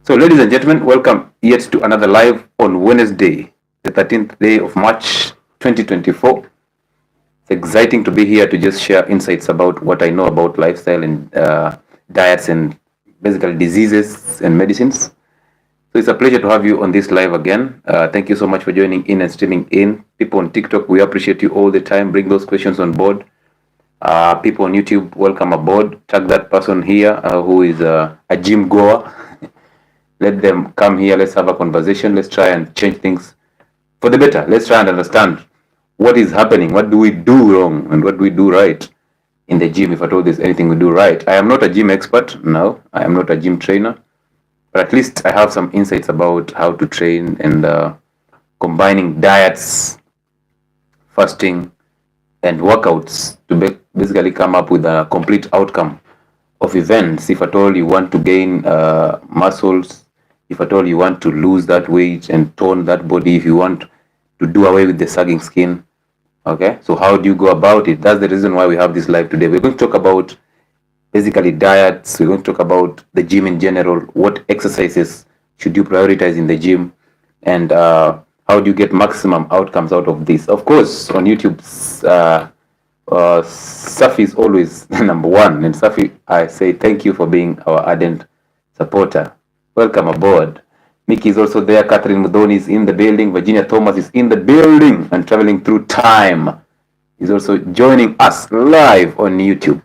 So, ladies and gentlemen, welcome yet to another live on Wednesday, the 13th day of March 2024. It's exciting to be here to just share insights about what I know about lifestyle and diets and basically diseases and medicines. So, it's a pleasure to have you on this live again. Thank you so much for joining in and streaming in. People on TikTok, we appreciate you all the time. Bring those questions on board. People on YouTube, welcome aboard. Tag that person here who is a gym goer. Let them come here. Let's have a conversation. Let's try and change things for the better. Let's try and understand what is happening. What do we do wrong and what do we do right in the gym? If at all there's anything we do right. I am not a gym expert. No, I am not a gym trainer. But at least I have some insights about how to train and combining diets, fasting, and workouts to basically come up with a complete outcome of events. If at all you want to gain muscles, if at all you want to lose that weight and tone that body, if you want to do away with the sagging skin, okay, so how do you go about it? That's the reason why we have this live today. We're going to talk about basically diets. We're going to talk about the gym in general. What exercises should you prioritize in the gym, and how do you get maximum outcomes out of this? Of course, on YouTube, Safi is always number one, and Safi, I say thank you for being our ardent supporter. Welcome aboard. Mickey is also there. Catherine Mudoni is in the building. Virginia Thomas is in the building and traveling through time. Is also joining us live on YouTube.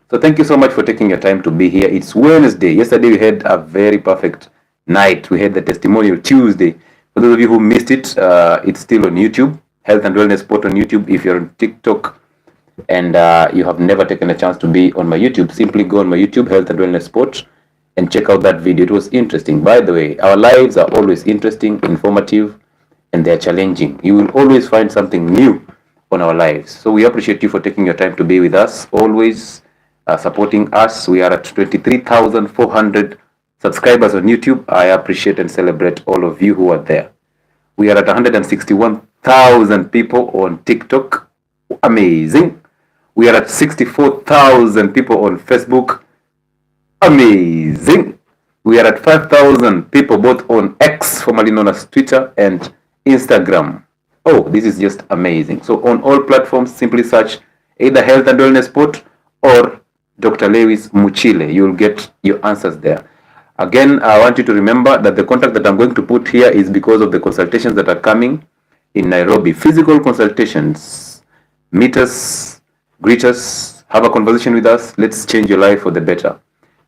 So thank you so much for taking your time to be here. It's Wednesday. Yesterday we had a very perfect night. We had the Testimonial Tuesday. For those of you who missed it, it's still on YouTube. Health and Wellness Sport on YouTube. If you're on TikTok and you have never taken a chance to be on my YouTube, simply go on my YouTube, Health and Wellness Sport, and check out that video. It was interesting. By the way, our lives are always interesting, informative, and they're challenging. You will always find something new on our lives. So we appreciate you for taking your time to be with us, always supporting us. We are at 23,400 subscribers on YouTube. I appreciate and celebrate all of you who are there. We are at 161,000 people on TikTok. Amazing. We are at 64,000 people on Facebook. Amazing. We are at 5,000 people both on X, formerly known as Twitter, and Instagram. Oh, this is just amazing. So on all platforms, simply search either Health and Wellness Sport or Dr. Lewis Muchile. You'll get your answers there. Again, I want you to remember that the contact that I'm going to put here is because of the consultations that are coming in Nairobi. Physical consultations. Meet us, greet us, have a conversation with us. Let's change your life for the better.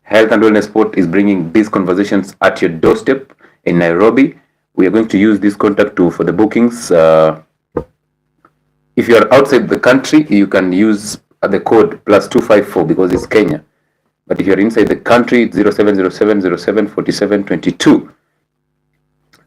Health and Wellness Sport is bringing these conversations at your doorstep in Nairobi. We are going to use this contact for the bookings. If you are outside the country, you can use the code +254 because it's Kenya. But if you're inside the country, it's 0707074722.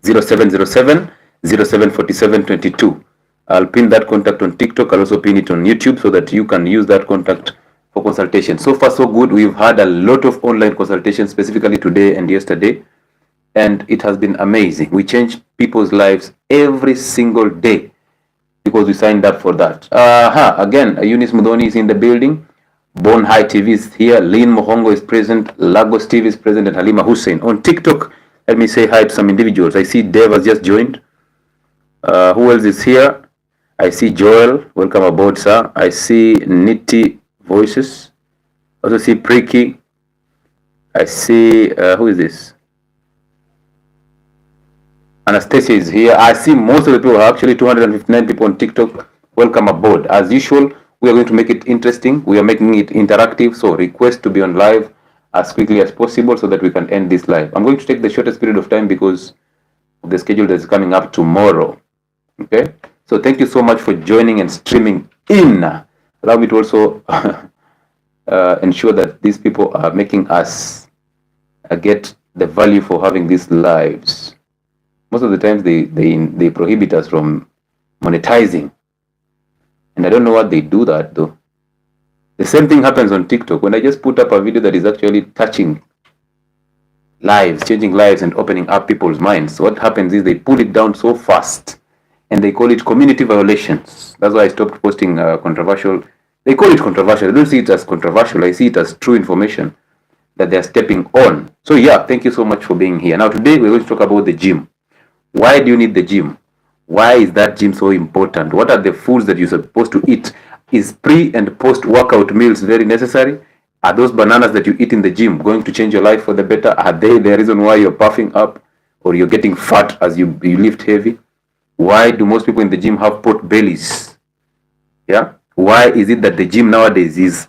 0707074722. I'll pin that contact on TikTok. I'll also pin it on YouTube so that you can use that contact for consultation. So far, so good. We've had a lot of online consultations, specifically today and yesterday, and it has been amazing. We change people's lives every single day because we signed up for that. Again, Eunice Mudoni is in the building. Born High TV is here. Lynn Mohongo is present. Lagos TV is present, and Halima Hussein. On TikTok, let me say hi to some individuals. I see Dev has just joined. Who else is here? I see Joel. Welcome aboard, sir. I see Nitty Voices. Also see Pricky. I see who is this? Anastasia is here. I see most of the people, actually 259 people on TikTok. Welcome aboard. As usual, we are going to make it interesting. We are making it interactive. So request to be on live as quickly as possible so that we can end this live. I'm going to take the shortest period of time because of the schedule that's coming up tomorrow. Okay. So thank you so much for joining and streaming in. Allow me to also ensure that these people are making us get the value for having these lives. Most of the times they prohibit us from monetizing. And I don't know what they do that though. The same thing happens on TikTok. When I just put up a video that is actually touching lives, changing lives and opening up people's minds, what happens is they pull it down so fast and they call it community violations. That's why I stopped posting controversial. They call it controversial. I don't see it as controversial. I see it as true information. that they're stepping on. So yeah, thank you so much for being here. Now today we're going to talk about the gym. Why do you need the gym? Why is that gym so important? What are the foods that you're supposed to eat? Is pre and post workout meals very necessary? Are those bananas that you eat in the gym going to change your life for the better? Are they the reason why you're puffing up or you're getting fat as you lift heavy? Why do most people in the gym have pot bellies? Yeah. Why is it that the gym nowadays is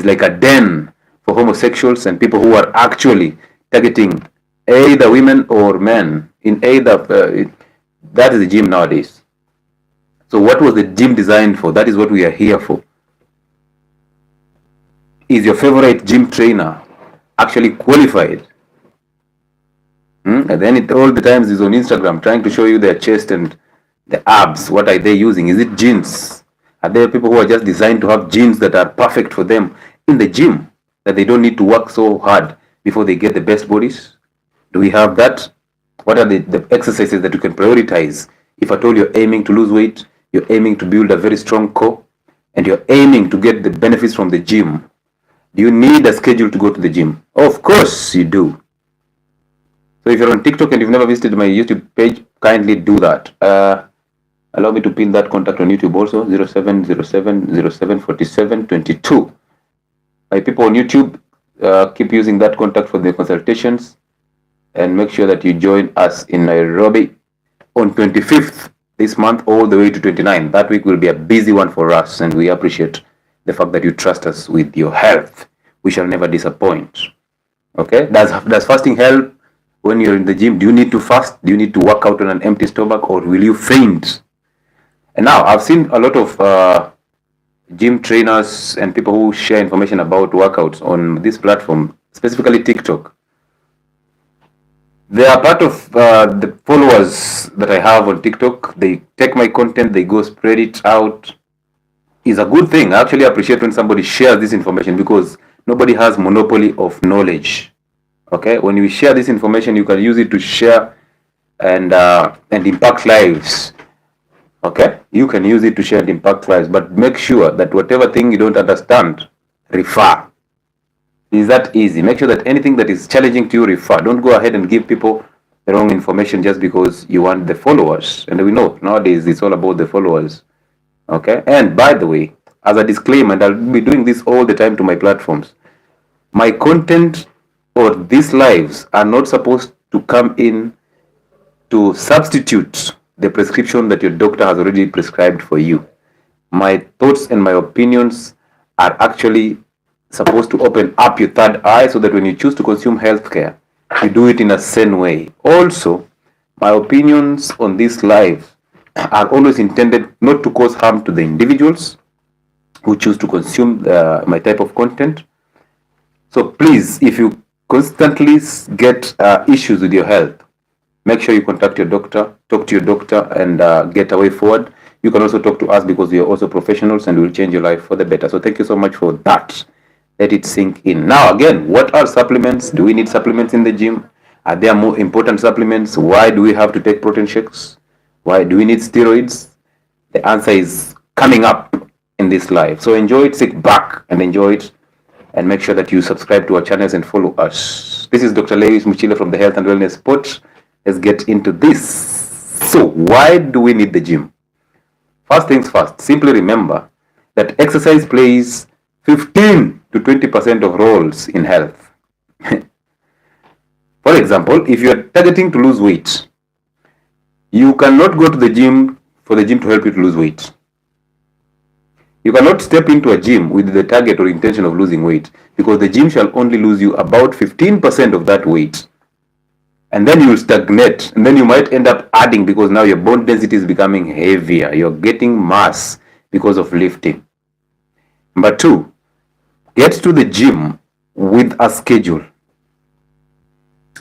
like a den for homosexuals and people who are actually targeting either women or men in either? That is the gym nowadays. So what was the gym designed for? That is what we are here for. Is your favorite gym trainer actually qualified? And then it all the times is on Instagram trying to show you their chest and the abs. What are they using? Is it jeans? Are there people who are just designed to have jeans that are perfect for them in the gym, that they don't need to work so hard before they get the best bodies? Do we have that? What are the exercises that you can prioritize? If at all you're aiming to lose weight, you're aiming to build a very strong core, and you're aiming to get the benefits from the gym, do you need a schedule to go to the gym? Of course you do. So if you're on TikTok and you've never visited my YouTube page, kindly do that. Allow me to pin that contact on YouTube also, 0707074722. My people on YouTube, keep using that contact for the consultations, and make sure that you join us in Nairobi on 25th this month all the way to 29th. That week will be a busy one for us, and we appreciate the fact that you trust us with your health. We shall never disappoint. Okay? Does fasting help when you're in the gym? Do you need to fast? Do you need to work out on an empty stomach, or will you faint? And now I've seen a lot of gym trainers and people who share information about workouts on this platform, specifically TikTok. They are part of the followers that I have on TikTok. They take my content, they go spread it out. It's a good thing. I actually appreciate when somebody shares this information, because nobody has monopoly of knowledge. Okay, when you share this information, you can use it to share and impact lives. Okay, you can use it to share and impact lives, but make sure that whatever thing you don't understand, refer. Is that easy? Make sure that anything that is challenging to you, refer. Don't go ahead and give people the wrong information just because you want the followers. And we know nowadays it's all about the followers. Okay, and by the way, as a disclaimer, and I'll be doing this all the time to my platforms, my content or these lives are not supposed to come in to substitute the prescription that your doctor has already prescribed for you. My thoughts and my opinions are actually supposed to open up your third eye, so that when you choose to consume healthcare, you do it in a sane way. Also, my opinions on this live are always intended not to cause harm to the individuals who choose to consume my type of content. So please, if you constantly get issues with your health, make sure you contact your doctor, talk to your doctor, and get a way forward. You can also talk to us, because we are also professionals and we'll change your life for the better. So thank you so much for that. Let it sink in. Now again, what are supplements? Do we need supplements in the gym? Are there more important supplements? Why do we have to take protein shakes? Why do we need steroids? The answer is coming up in this live. So enjoy it, sit back and enjoy it, and make sure that you subscribe to our channels and follow us. This is Dr. Lewis Muchile from the Health and Wellness Spot. Let's get into this. So why do we need the gym? First things first, simply remember that exercise plays 15 to 20% of roles in health. For example, if you are targeting to lose weight, you cannot go to the gym for the gym to help you to lose weight. You cannot step into a gym with the target or intention of losing weight, because the gym shall only lose you about 15% of that weight. And then you will stagnate, and then you might end up adding, because now your bone density is becoming heavier. You're getting mass because of lifting. Number two, get to the gym with a schedule.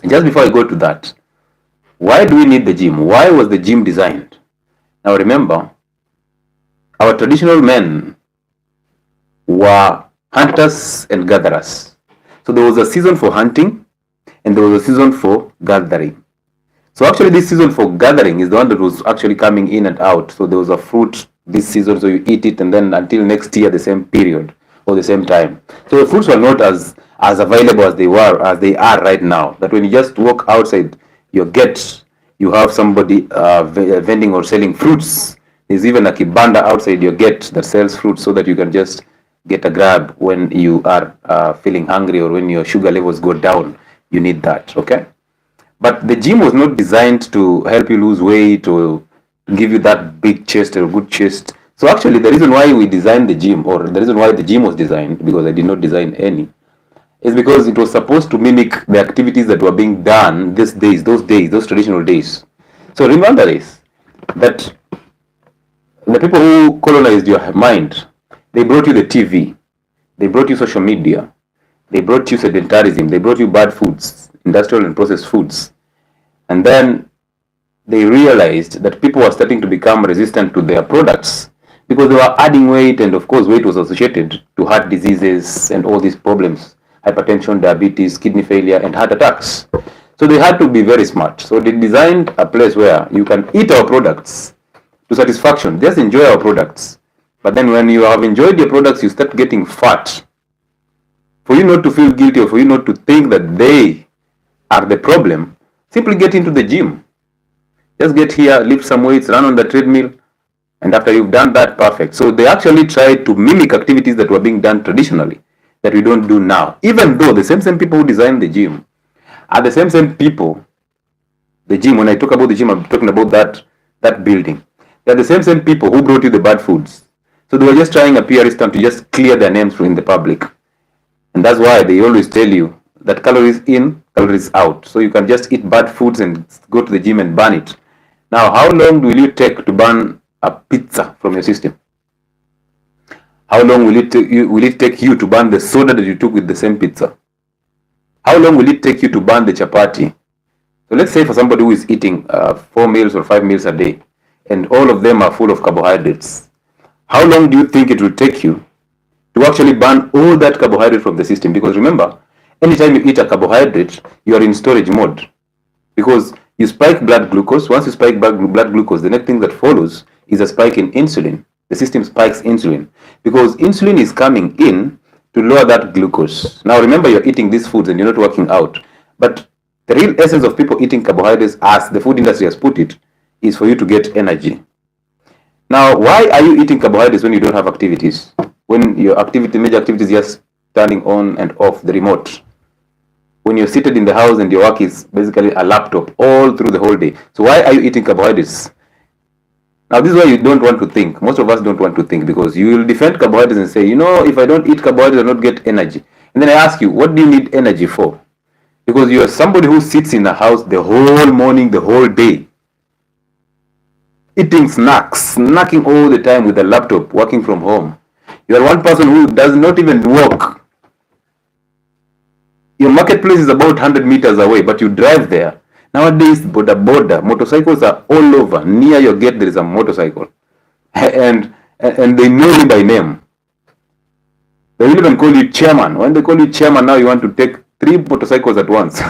And just before I go to that, why do we need the gym? Why was the gym designed? Now remember, our traditional men were hunters and gatherers. So there was a season for hunting and there was a season for gathering. So actually this season for gathering is the one that was actually coming in and out. So there was a fruit this season, so you eat it, and then until next year, the same period or the same time. So the fruits were not as as available as they are right now. That when you just walk outside your gate, you have somebody vending or selling fruits. There's even a kibanda outside your gate that sells fruits, so that you can just get a grab when you are feeling hungry or when your sugar levels go down. You need that, okay? But the gym was not designed to help you lose weight or give you that big chest or good chest. So actually, the reason why we designed the gym, or the reason why the gym was designed, because I did not design any, is because it was supposed to mimic the activities that were being done those traditional days. So remember this, that the people who colonized your mind, they brought you the TV, they brought you social media, they brought you sedentarism, they brought you bad foods, industrial and processed foods. And then they realized that people were starting to become resistant to their products because they were adding weight, and of course weight was associated to heart diseases and all these problems, hypertension, diabetes, kidney failure, and heart attacks. So they had to be very smart. So they designed a place where you can eat our products to satisfaction, just enjoy our products. But then when you have enjoyed your products, you start getting fat. For you not to feel guilty, or for you not to think that they are the problem, simply get into the gym. Just get here, lift some weights, run on the treadmill, and after you've done that, perfect. So they actually tried to mimic activities that were being done traditionally that we don't do now. Even though the same people who designed the gym are the same people, the gym, when I talk about the gym, I'm talking about that building. They're the same people who brought you the bad foods. So they were just trying a PR stunt to just clear their names in the public. And that's why they always tell you that calories in, calories out. So you can just eat bad foods and go to the gym and burn it. Now, how long will you take to burn a pizza from your system? How long will it take you to burn the soda that you took with the same pizza? How long will it take you to burn the chapati? So let's say for somebody who is eating 4 meals or 5 meals a day, and all of them are full of carbohydrates, how long do you think it will take you to actually burn all that carbohydrate from the system? Because remember, anytime you eat a carbohydrate, you are in storage mode, because you spike blood glucose. Once you spike blood glucose, the next thing that follows is a spike in insulin. The system spikes insulin because insulin is coming in to lower that glucose. Now remember, you're eating these foods and you're not working out, but the real essence of people eating carbohydrates, as the food industry has put it, is for you to get energy. Now, why are you eating carbohydrates when you don't have activities? When your major activity is just turning on and off the remote. When you're seated in the house and your work is basically a laptop all through the whole day. So why are you eating carbohydrates? Now, this is why you don't want to think. Most of us don't want to think, because you will defend carbohydrates and say, if I don't eat carbohydrates, I don't get energy. And then I ask you, what do you need energy for? Because you're somebody who sits in a house the whole morning, the whole day, eating snacks, snacking all the time with a laptop, working from home. You are one person who does not even walk. Your marketplace is about 100 meters away, but you drive there. Nowadays, border, motorcycles are all over. Near your gate, there is a motorcycle. And they know you by name. They will even call you chairman. When they call you chairman, now you want to take 3 motorcycles at once.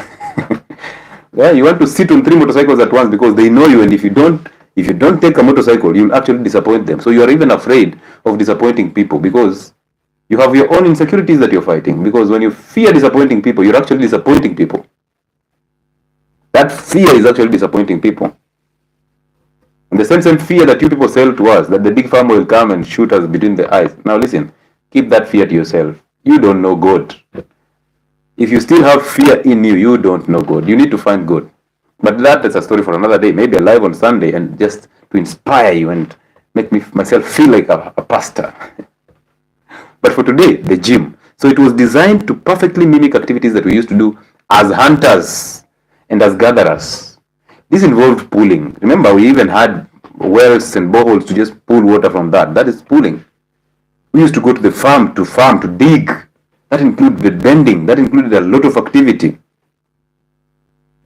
Yeah, you want to sit on 3 motorcycles at once because they know you, and if you don't take a motorcycle, you'll actually disappoint them. So you are even afraid of disappointing people because you have your own insecurities that you're fighting. Because when you fear disappointing people, you're actually disappointing people. That fear is actually disappointing people. And the same fear that you people sell to us, that the big farmer will come and shoot us between the eyes. Now listen, keep that fear to yourself. You don't know God. If you still have fear in you, you don't know God. You need to find God. But that is a story for another day, maybe live on Sunday, and just to inspire you and make myself feel like a pastor. But for today, the gym. So it was designed to perfectly mimic activities that we used to do as hunters and as gatherers. This involved pooling. Remember, we even had wells and boreholes to just pull water from that. That is pooling. We used to go to the farm to dig. That included the bending. That included a lot of activity.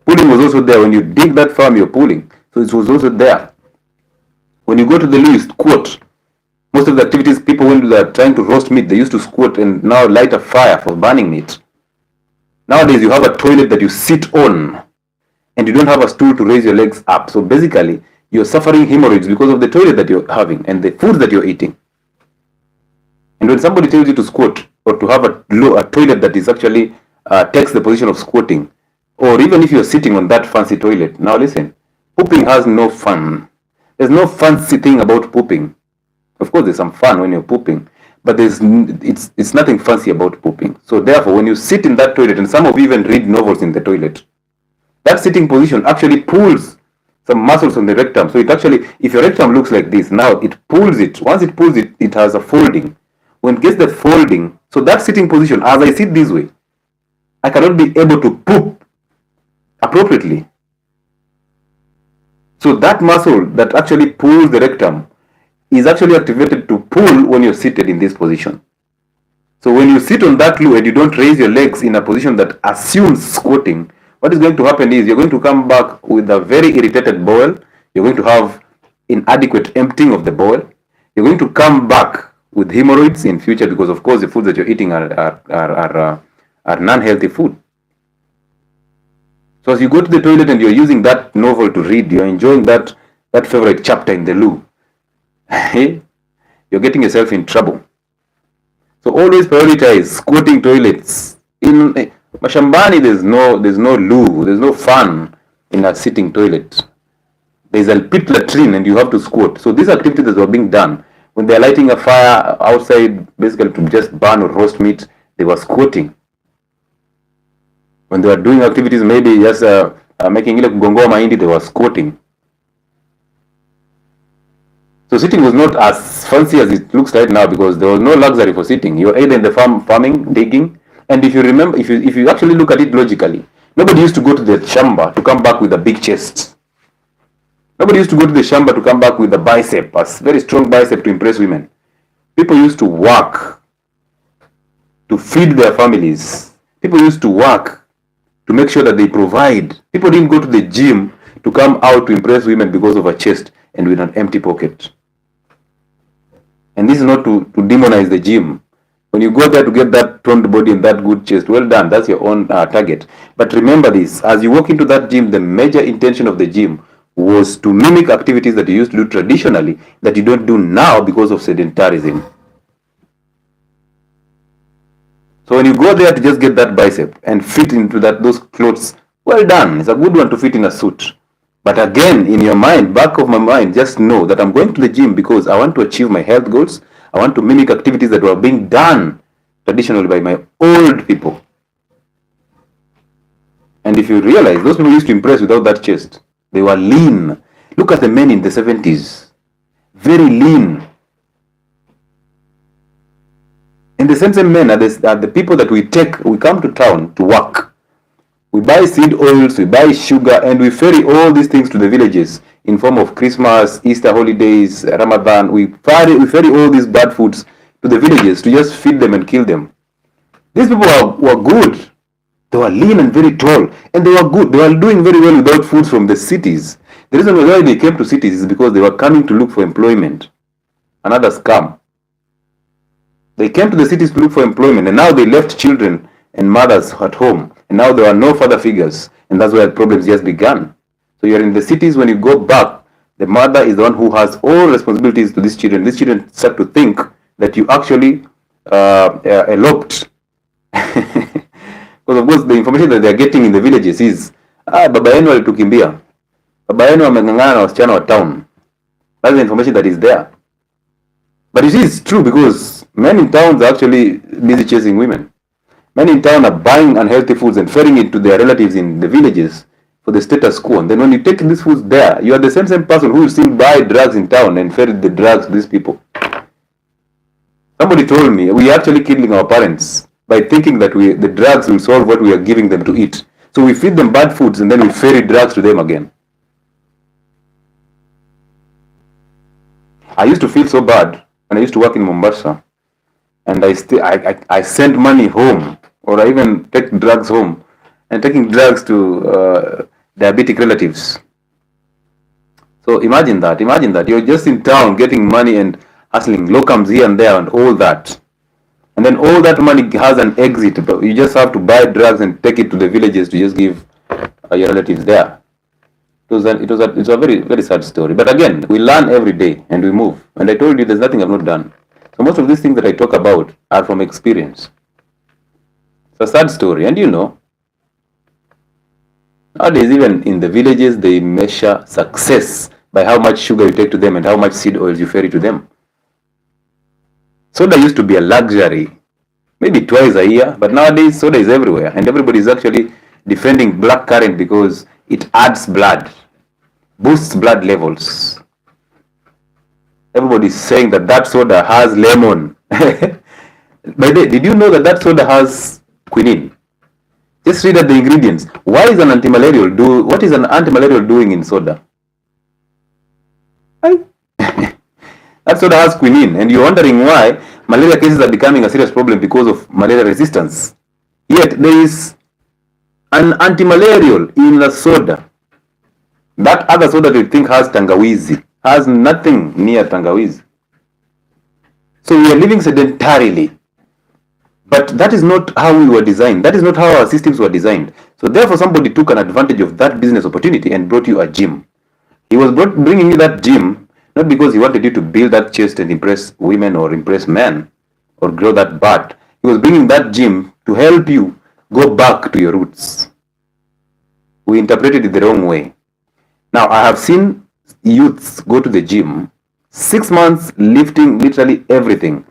Pooling was also there. When you dig that farm, you're pooling. So it was also there. When you go to the loo, you squat. Most of the activities, people, when they're trying to roast meat, they used to squat and now light a fire for burning meat. Nowadays, you have a toilet that you sit on, and you don't have a stool to raise your legs up. So basically, you're suffering hemorrhoids because of the toilet that you're having and the food that you're eating. And And when somebody tells you to squat or to have a toilet that is actually takes the position of squatting, or even if you're sitting on that fancy toilet, now listen, pooping has no fun. There's no fancy thing about pooping. Of course, there's some fun when you're pooping, but it's nothing fancy about pooping. So therefore, when you sit in that toilet, and some of you even read novels in the toilet, that sitting position actually pulls some muscles on the rectum. So it actually, if your rectum looks like this, now it pulls it. Once it pulls it, it has a folding. When it gets the folding, so that sitting position, as I sit this way, I cannot be able to poop appropriately. So that muscle that actually pulls the rectum is actually activated to pull when you're seated in this position. So when you sit on that loo and you don't raise your legs in a position that assumes squatting, what is going to happen is you're going to come back with a very irritated bowel. You're going to have inadequate emptying of the bowel. You're going to come back with hemorrhoids in future because, of course, the foods that you're eating are non-healthy food. So as you go to the toilet and you're using that novel to read, you're enjoying that favorite chapter in the loo, you're getting yourself in trouble. So always prioritize squatting toilets. In Mashambani, there's no loo, there's no fun in a sitting toilet. There's a pit latrine and you have to squat. So these activities that were being done, when they're lighting a fire outside, basically to just burn or roast meat, they were squatting. When they were doing activities, maybe just making ile kugongoa mahindi, they were squatting. So sitting was not as fancy as it looks right now because there was no luxury for sitting. You're either in the farming, digging, and if you remember, if you actually look at it logically, nobody used to go to the shamba to come back with a big chest. Nobody used to go to the shamba to come back with a bicep, a very strong bicep to impress women. People used to work to feed their families. People used to work to make sure that they provide. People didn't go to the gym to come out to impress women because of a chest and with an empty pocket. And this is not to demonize the gym. When you go there to get that toned body and that good chest, well done, that's your own target. But remember this, as you walk into that gym, the major intention of the gym was to mimic activities that you used to do traditionally that you don't do now because of sedentarism. So when you go there to just get that bicep and fit into those clothes, well done. It's a good one to fit in a suit. But again, in your mind, back of my mind, just know that I'm going to the gym because I want to achieve my health goals. I want to mimic activities that were being done traditionally by my old people. And if you realize, those people used to impress without that chest. They were lean. Look at the men in the 70s. Very lean. And the same men are the people that we come to town to work. We buy seed oils, we buy sugar, and we ferry all these things to the villages in form of Christmas, Easter holidays, Ramadan. We ferry all these bad foods to the villages to just feed them and kill them. These people were good. They were lean and very tall, and they were good. They were doing very well without foods from the cities. The reason why they came to cities is because they were coming to look for employment. Another scam. They came to the cities to look for employment, and now they left children and mothers at home, and now there are no father figures, and that's where problems just began. So you're in the cities. When you go back, the mother is the one who has all responsibilities to these children. These children start to think that you actually eloped. Because of course the information that they are getting in the villages is baba yenu alitukimbia, baba yenu ameng'ang'ana na wasichana wa town. That's the information that is there. But it is true because men in towns are actually busy chasing women. Men in town are buying unhealthy foods and ferrying it to their relatives in the villages for the status quo. And then when you take these foods there, you are the same person who will still buy drugs in town and ferry the drugs to these people. Somebody told me we are actually killing our parents by thinking that the drugs will solve what we are giving them to eat. So we feed them bad foods and then we ferry drugs to them again. I used to feel so bad when I used to work in Mombasa, and I send money home, or I even take drugs home, and taking drugs to diabetic relatives. So imagine that you're just in town getting money and hustling locums here and there and all that. And then all that money has an exit, but you just have to buy drugs and take it to the villages to just give your relatives there. It's a very, very sad story. But again, we learn every day and we move. And I told you there's nothing I've not done. So most of these things that I talk about are from experience. It's a sad story. And nowadays, even in the villages, they measure success by how much sugar you take to them and how much seed oils you ferry to them. Soda used to be a luxury, maybe twice a year, but nowadays soda is everywhere, and everybody is actually defending blackcurrant because it adds blood, boosts blood levels. Everybody is saying that soda has lemon. By the way, did you know that soda has quinine? Just read at the ingredients. What is an antimalarial doing in soda? That soda has quinine, and you're wondering why malaria cases are becoming a serious problem because of malaria resistance. Yet there is an antimalarial in the soda. That other soda that you think has tangawizi has nothing near tangawizi. So we are living sedentarily. But that is not how we were designed. That is not how our systems were designed. So therefore somebody took an advantage of that business opportunity and brought you a gym. He was bringing you that gym not because he wanted you to build that chest and impress women or impress men or grow that butt. He was bringing that gym to help you go back to your roots. We interpreted it the wrong way. Now, I have seen youths go to the gym, 6 months lifting literally everything.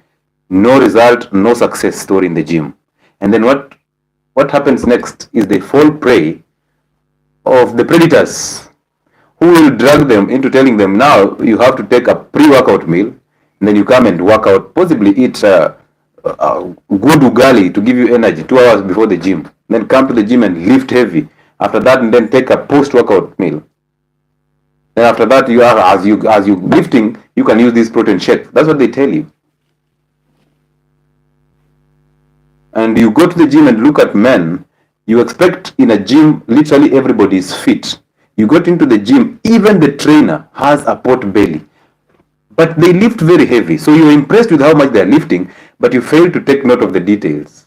No result, no success story in the gym. And then what happens next is they fall prey of the predators who will drag them into telling them, now you have to take a pre-workout meal, and then you come and work out, possibly eat a good ugali to give you energy 2 hours before the gym, then come to the gym and lift heavy. After that, and then take a post-workout meal. Then after that, as you lifting, you can use this protein shake. That's what they tell you. And you go to the gym and look at men, you expect in a gym, literally everybody is fit. You got into the gym, even the trainer has a pot belly. But they lift very heavy. So you're impressed with how much they're lifting, but you fail to take note of the details.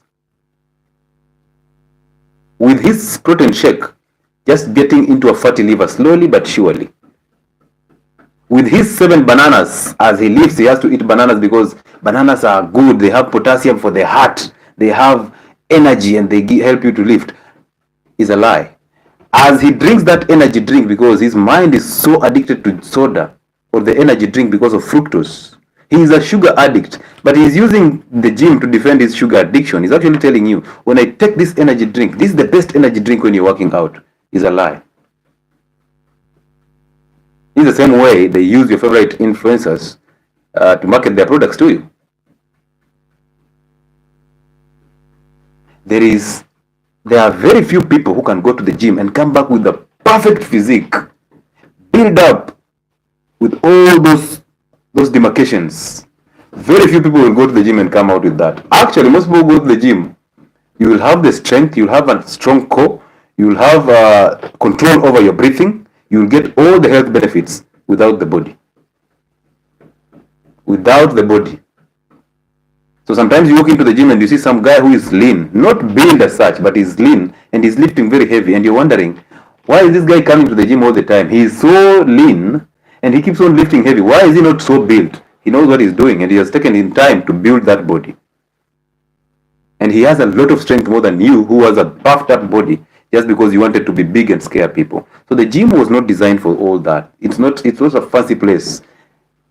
With his protein shake, just getting into a fatty liver slowly but surely. With his 7 bananas, as he lifts, he has to eat bananas because bananas are good. They have potassium for the heart. They have energy and they help you to lift. Is a lie. As he drinks that energy drink because his mind is so addicted to soda or the energy drink because of fructose. He is a sugar addict, but he is using the gym to defend his sugar addiction. He's actually telling you, when I take this energy drink, this is the best energy drink when you're working out. Is a lie. In the same way, they use your favorite influencers to market their products to you. There are very few people who can go to the gym and come back with the perfect physique, build up with all those demarcations. Very few people will go to the gym and come out with that. Actually, most people go to the gym, you will have the strength, you'll have a strong core, you'll have control over your breathing, you'll get all the health benefits without the body. Without the body. So sometimes you walk into the gym and you see some guy who is lean, not build as such, but he's lean and he's lifting very heavy, and you're wondering, why is this guy coming to the gym all the time? He's so lean and he keeps on lifting heavy. Why is he not so built? He knows what he's doing and he has taken in time to build that body. And he has a lot of strength more than you, who has a puffed up body just because you wanted to be big and scare people. So the gym was not designed for all that. It was a fancy place.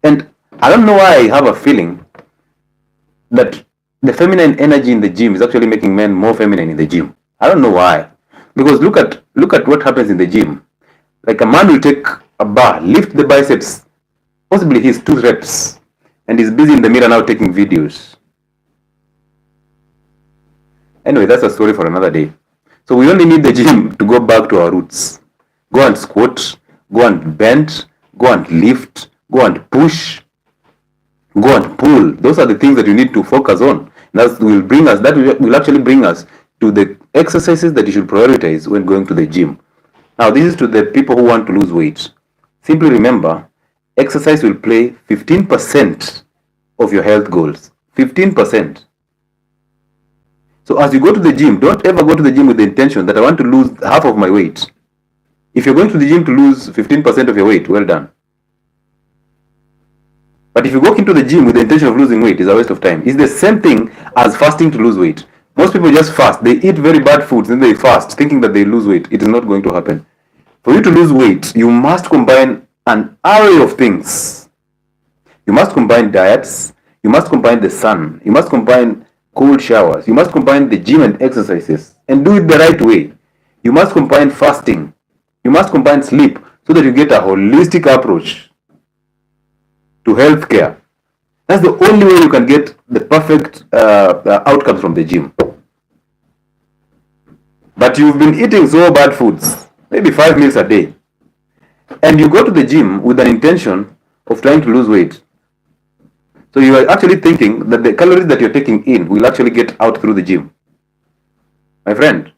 And I don't know why I have a feeling that the feminine energy in the gym is actually making men more feminine in the gym. I don't know why. Because look at what happens in the gym. Like a man will take a bar, lift the biceps, possibly his 2 reps, and he's busy in the mirror now taking videos. Anyway, that's a story for another day. So we only need the gym to go back to our roots. Go and squat, go and bend, go and lift, go and push, go and pull. Those are the things that you need to focus on. That will actually bring us to the exercises that you should prioritize when going to the gym. Now, this is to the people who want to lose weight. Simply remember, exercise will play 15% of your health goals. 15%. So as you go to the gym, don't ever go to the gym with the intention that I want to lose half of my weight. If you're going to the gym to lose 15% of your weight, well done. But if you walk into the gym with the intention of losing weight, it's a waste of time. It's the same thing as fasting to lose weight. Most people just fast. They eat very bad foods, then they fast, thinking that they lose weight. It is not going to happen. For you to lose weight, you must combine an array of things. You must combine diets. You must combine the sun. You must combine cold showers. You must combine the gym and exercises and do it the right way. You must combine fasting. You must combine sleep so that you get a holistic approach to healthcare. That's the only way you can get the perfect outcomes from the gym. But you've been eating so bad foods, maybe 5 meals a day, and you go to the gym with an intention of trying to lose weight. So you are actually thinking that the calories that you're taking in will actually get out through the gym. My friend,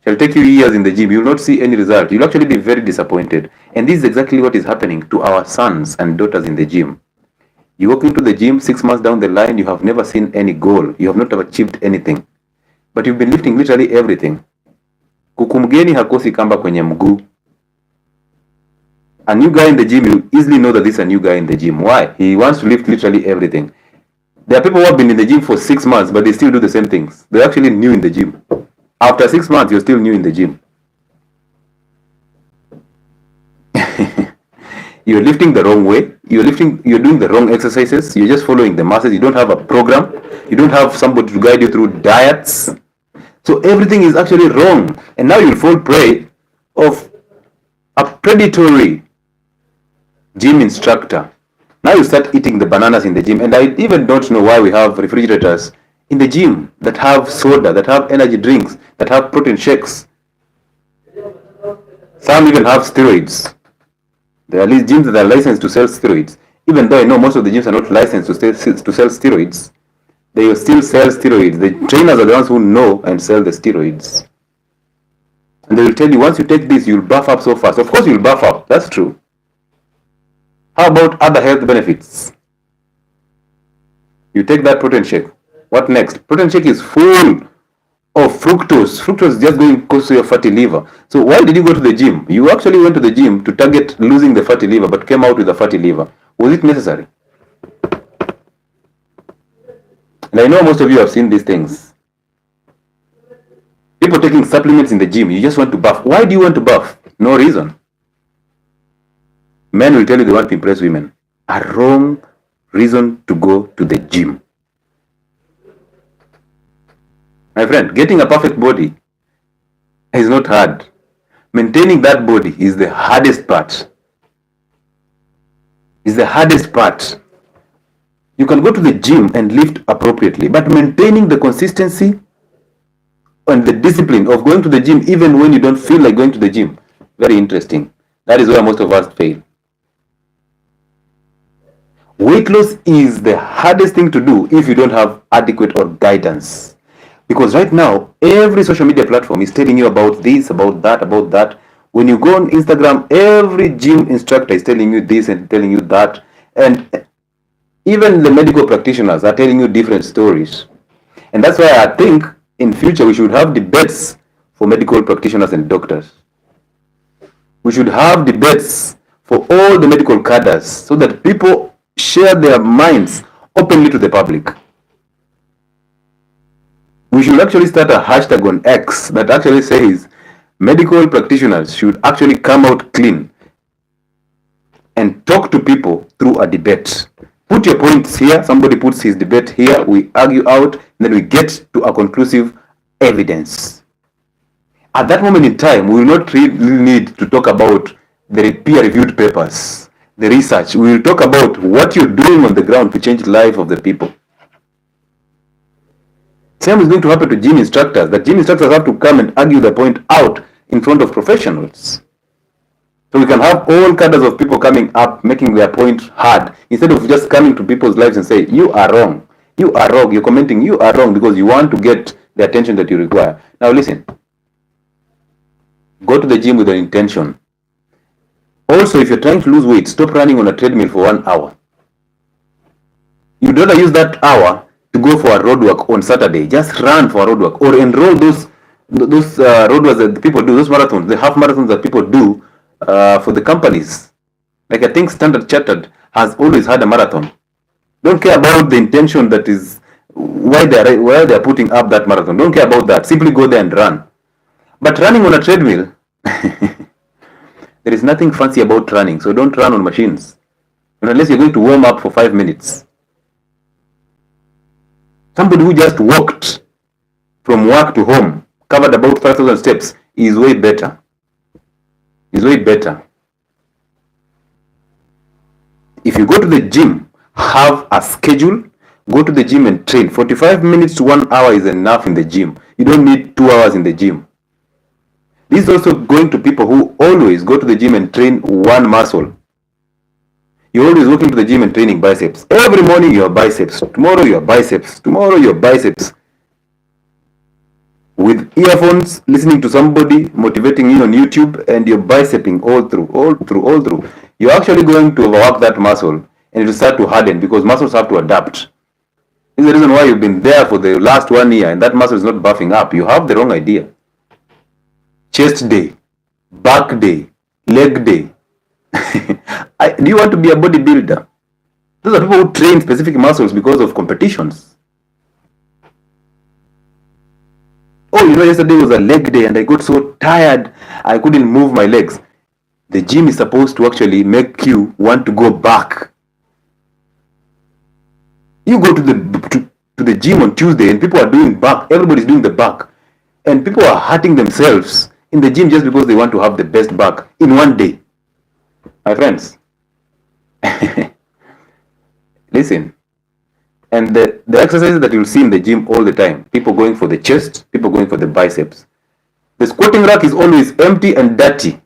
shall take you years in the gym, you will not see any result. You'll actually be very disappointed. And this is exactly what is happening to our sons and daughters in the gym. You walk into the gym 6 months down the line, you have never seen any goal. You have not achieved anything. But you've been lifting literally everything. Kukumgeni hakosi kamba kwenye mguu. A new guy in the gym, you easily know that this is a new guy in the gym. Why? He wants to lift literally everything. There are people who have been in the gym for 6 months, but they still do the same things. They're actually new in the gym. After 6 months, you're still new in the gym. You're lifting the wrong way. You're doing the wrong exercises. You're just following the masses. You don't have a program. You don't have somebody to guide you through diets. So everything is actually wrong. And now you'll fall prey of a predatory gym instructor. Now you start eating the bananas in the gym. And I even don't know why we have refrigerators in the gym that have soda, that have energy drinks, that have protein shakes. Some even have steroids. There are gyms that are licensed to sell steroids. Even though I know most of the gyms are not licensed to sell steroids, they will still sell steroids. The trainers are the ones who know and sell the steroids. And they will tell you, once you take this, you'll buff up so fast. Of course you'll buff up, that's true. How about other health benefits? You take that protein shake. What next? Protein shake is full of fructose. Fructose is just going close to your fatty liver. So why did you go to the gym? You actually went to the gym to target losing the fatty liver, but came out with a fatty liver. Was it necessary? And I know most of you have seen these things. People taking supplements in the gym. You just want to buff. Why do you want to buff? No reason. Men will tell you they want to impress women. A wrong reason to go to the gym. My friend, getting a perfect body is not hard. Maintaining that body is the hardest part. Is the hardest part. You can go to the gym and lift appropriately, but maintaining the consistency and the discipline of going to the gym even when you don't feel like going to the gym, very interesting. That is where most of us fail. Weight loss is the hardest thing to do if you don't have adequate or guidance. Because right now, every social media platform is telling you about this, about that, about that. When you go on Instagram, every gym instructor is telling you this and telling you that. And even the medical practitioners are telling you different stories. And that's why I think in future we should have debates for medical practitioners and doctors. We should have debates for all the medical cadres so that people share their minds openly to the public. We should actually start a hashtag on X that actually says medical practitioners should actually come out clean and talk to people through a debate. Put your points here, somebody puts his debate here, we argue out, and then we get to a conclusive evidence. At that moment in time, we will not really need to talk about the peer-reviewed papers, the research. We will talk about what you're doing on the ground to change the life of the people. Same is going to happen to gym instructors. The gym instructors have to come and argue the point out in front of professionals. So we can have all kinds of people coming up, making their point hard, instead of just coming to people's lives and say, you are wrong, you are wrong, you're commenting, you are wrong, because you want to get the attention that you require. Now listen, go to the gym with an intention. Also, if you're trying to lose weight, stop running on a treadmill for 1 hour. You'd rather use that hour to go for a road walk on Saturday. Just run for a road walk, or enroll those road walks that people do, those marathons, the half marathons that people do for the companies. Like I think Standard Chartered has always had a marathon. Don't care about the intention that is why they're putting up that marathon. Don't care about that. Simply go there and run. But running on a treadmill, there is nothing fancy about running. So don't run on machines. Unless you're going to warm up for 5 minutes. Somebody who just walked from work to home, covered about 5,000 steps, is way better. Is way better. If you go to the gym, have a schedule, go to the gym and train. 45 minutes to 1 hour is enough in the gym. You don't need 2 hours in the gym. This is also going to people who always go to the gym and train one muscle. You're always walking to the gym and training biceps. Every morning your biceps. Tomorrow your biceps. Tomorrow your biceps. With earphones, listening to somebody motivating you on YouTube, and you're biceping all through. You're actually going to overwork that muscle, and it will start to harden because muscles have to adapt. This is the reason why you've been there for the last 1 year and that muscle is not buffing up. You have the wrong idea. Chest day, back day, leg day. Do you want to be a bodybuilder? Those are people who train specific muscles because of competitions. Oh, yesterday was a leg day and I got so tired I couldn't move my legs. The gym is supposed to actually make you want to go back. You go to the gym on Tuesday and people are doing back. Everybody's doing the back. And people are hurting themselves in the gym just because they want to have the best back in 1 day. My friends, listen, and the exercises that you'll see in the gym all the time, people going for the chest, people going for the biceps. The squatting rack is always empty and dirty.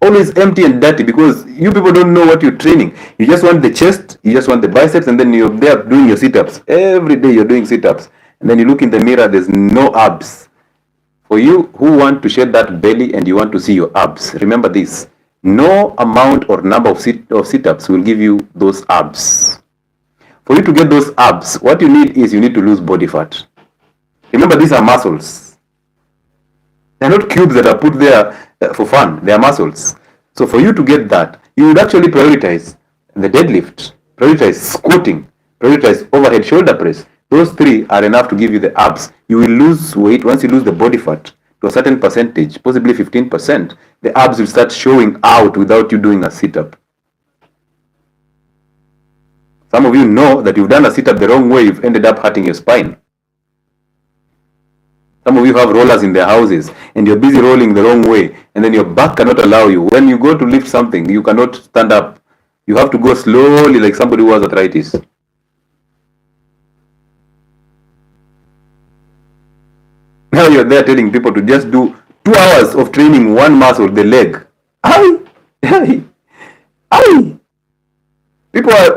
Always empty and dirty because you people don't know what you're training. You just want the chest, you just want the biceps, and then you're there doing your sit-ups. Every day you're doing sit-ups. And then you look in the mirror, there's no abs. For you who want to shed that belly and you want to see your abs, remember this. No amount or number of sit-ups will give you those abs. For you to get those abs, what you need is you need to lose body fat. Remember, these are muscles. They're not cubes that are put there for fun. They are muscles. So for you to get that, you would actually prioritize the deadlift, prioritize squatting, prioritize overhead shoulder press. Those three are enough to give you the abs. You will lose weight once you lose the body fat to a certain percentage, possibly 15%. The abs will start showing out without you doing a sit-up. Some of you know that you've done a sit-up the wrong way, you've ended up hurting your spine. Some of you have rollers in their houses and you're busy rolling the wrong way, and then your back cannot allow you. When you go to lift something, you cannot stand up. You have to go slowly like somebody who has arthritis. Now you're there telling people to just do 2 hours of training one muscle, the leg.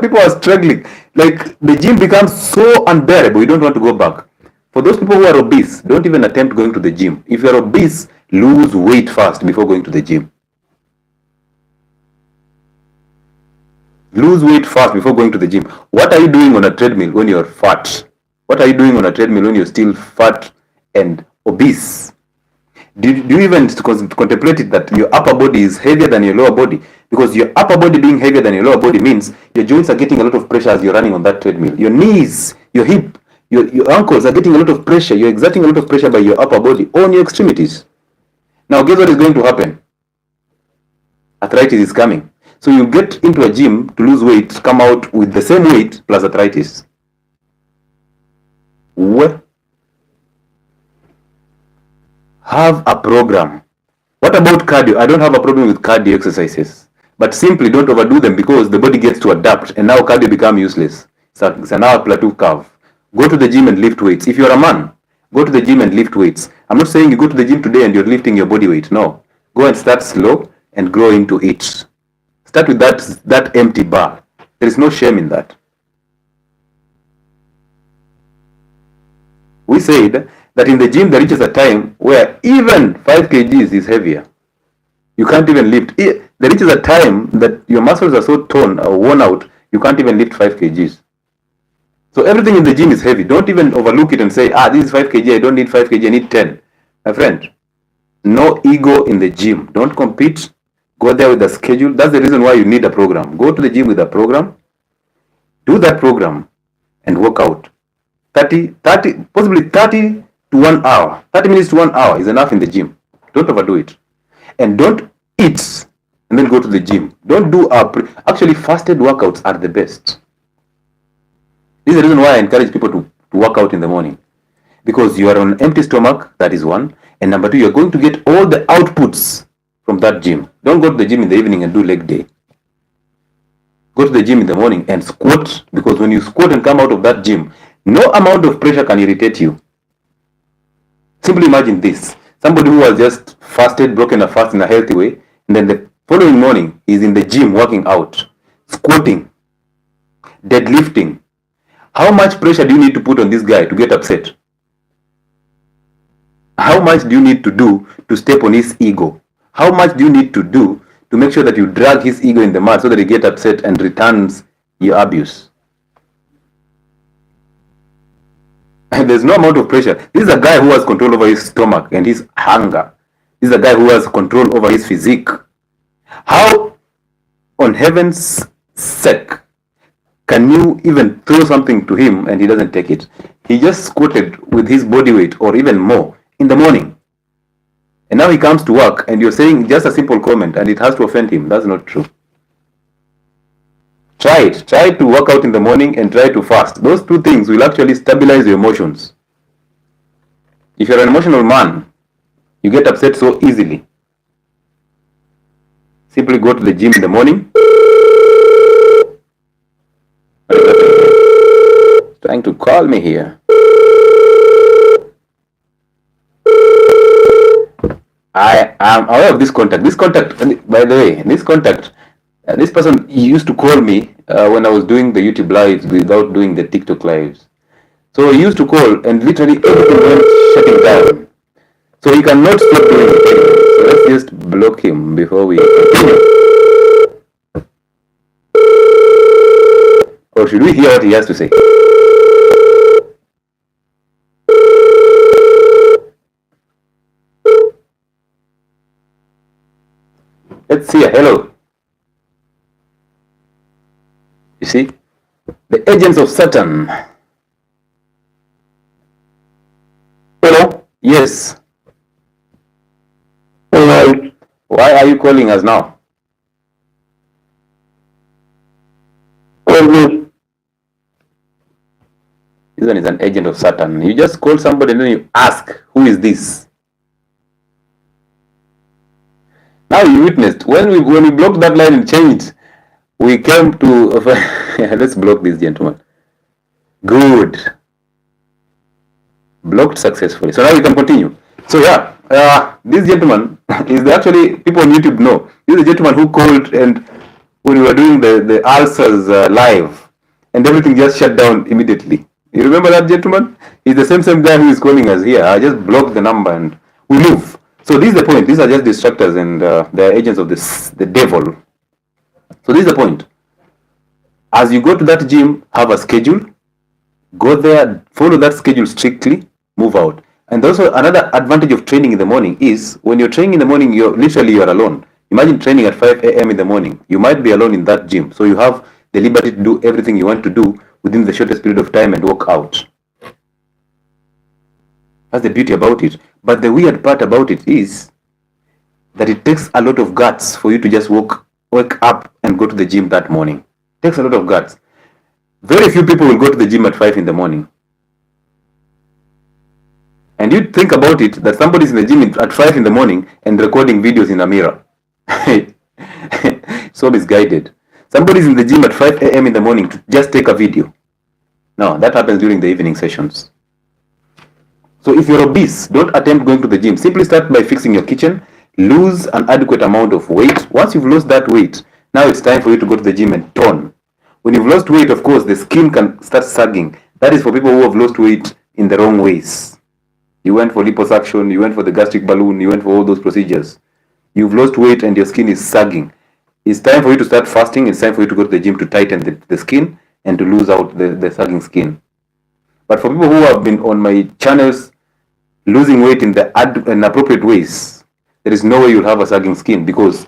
People are struggling. Like, the gym becomes so unbearable, you don't want to go back. For those people who are obese, don't even attempt going to the gym. If you're obese, lose weight fast before going to the gym. Lose weight fast before going to the gym. What are you doing on a treadmill when you're fat? What are you doing on a treadmill when you're still fat and obese? Do you even contemplate it that your upper body is heavier than your lower body? Because your upper body being heavier than your lower body means your joints are getting a lot of pressure as you're running on that treadmill. Your knees, your hip, your ankles are getting a lot of pressure. You're exerting a lot of pressure by your upper body on your extremities. Now guess what is going to happen? Arthritis is coming. So you get into a gym to lose weight, come out with the same weight plus arthritis. What? Have a program. What about cardio? I don't have a problem with cardio exercises, but simply don't overdo them because the body gets to adapt and now cardio becomes useless. It's now a plateau curve. Go to the gym and lift weights. If you're a man, go to the gym and lift weights. I'm not saying you go to the gym today and you're lifting your body weight. No. Go and start slow and grow into it. Start with that empty bar. There is no shame in that. We said that in the gym there reaches a time where even 5 kgs is heavier. You can't even lift. There reaches a time that your muscles are so torn or worn out, you can't even lift 5 kgs. So everything in the gym is heavy. Don't even overlook it and say, this is 5 kg, I don't need 5 kg, I need 10. My friend, no ego in the gym. Don't compete. Go there with a schedule. That's the reason why you need a program. Go to the gym with a program. Do that program and work out. 30, possibly 30 to 1 hour. 30 minutes to 1 hour is enough in the gym. Don't overdo it. And don't eat and then go to the gym. Don't do actually fasted workouts are the best. This is the reason why I encourage people to work out in the morning. Because you are on an empty stomach, that is one. And number two, you're going to get all the outputs from that gym. Don't go to the gym in the evening and do leg day. Go to the gym in the morning and squat, because when you squat and come out of that gym, no amount of pressure can irritate you. Simply imagine this. Somebody who has just fasted, broken a fast in a healthy way, and then the following morning is in the gym working out, squatting, deadlifting. How much pressure do you need to put on this guy to get upset? How much do you need to do to step on his ego? How much do you need to do to make sure that you drag his ego in the mud so that he gets upset and returns your abuse? And there's no amount of pressure. This is a guy who has control over his stomach and his hunger. This is a guy who has control over his physique. How, on heaven's sake, can you even throw something to him and he doesn't take it? He just squatted with his body weight or even more in the morning. And now he comes to work and you're saying just a simple comment and it has to offend him. That's not true. Try it. Try to work out in the morning and try to fast. Those two things will actually stabilize your emotions. If you're an emotional man, you get upset so easily. Simply go to the gym in the morning. Trying to call me here. I am aware of this contact. This contact, by the way, this person used to call me when I was doing the YouTube lives without doing the TikTok lives. So he used to call and literally everything went shutting down. So he cannot stop doing it anymore. So let's just block him before we continue. Or should we hear what he has to say? Let's see. Hello. You see? The agents of Satan. Hello? Yes. Hello. Why are you calling us now? This one is an agent of Satan. You just call somebody and then you ask, who is this? Now you witnessed. When we blocked that line and changed, we came to... let's block this gentleman. Good. Blocked successfully. So now we can continue. So yeah, this gentleman is actually, people on YouTube know. This is a gentleman who called and when we were doing the ulcers live and everything just shut down immediately. You remember that gentleman? He's the same guy who is calling us here. I just blocked the number and we move. So this is the point. These are just distractors and they're agents of the devil. So this is the point. As you go to that gym, have a schedule. Go there, follow that schedule strictly, move out. And also another advantage of training in the morning is when you're training in the morning, you're alone. Imagine training at 5 a.m. in the morning. You might be alone in that gym. So you have the liberty to do everything you want to do within the shortest period of time and work out. That's the beauty about it. But the weird part about it is that it takes a lot of guts for you to just wake up and go to the gym that morning. It takes a lot of guts. Very few people will go to the gym at 5 in the morning. And you think about it, that somebody's in the gym at 5 in the morning and recording videos in a mirror. So misguided. Somebody's in the gym at 5 a.m. in the morning to just take a video. No, that happens during the evening sessions. So if you're obese, don't attempt going to the gym. Simply start by fixing your kitchen. Lose an adequate amount of weight. Once you've lost that weight, now it's time for you to go to the gym and tone. When you've lost weight, of course, the skin can start sagging. That is for people who have lost weight in the wrong ways. You went for liposuction, you went for the gastric balloon, you went for all those procedures. You've lost weight and your skin is sagging. It's time for you to start fasting. It's time for you to go to the gym to tighten the skin and to lose out the sagging skin. But for people who have been on my channels losing weight in the inappropriate ways, there is no way you'll have a sagging skin, because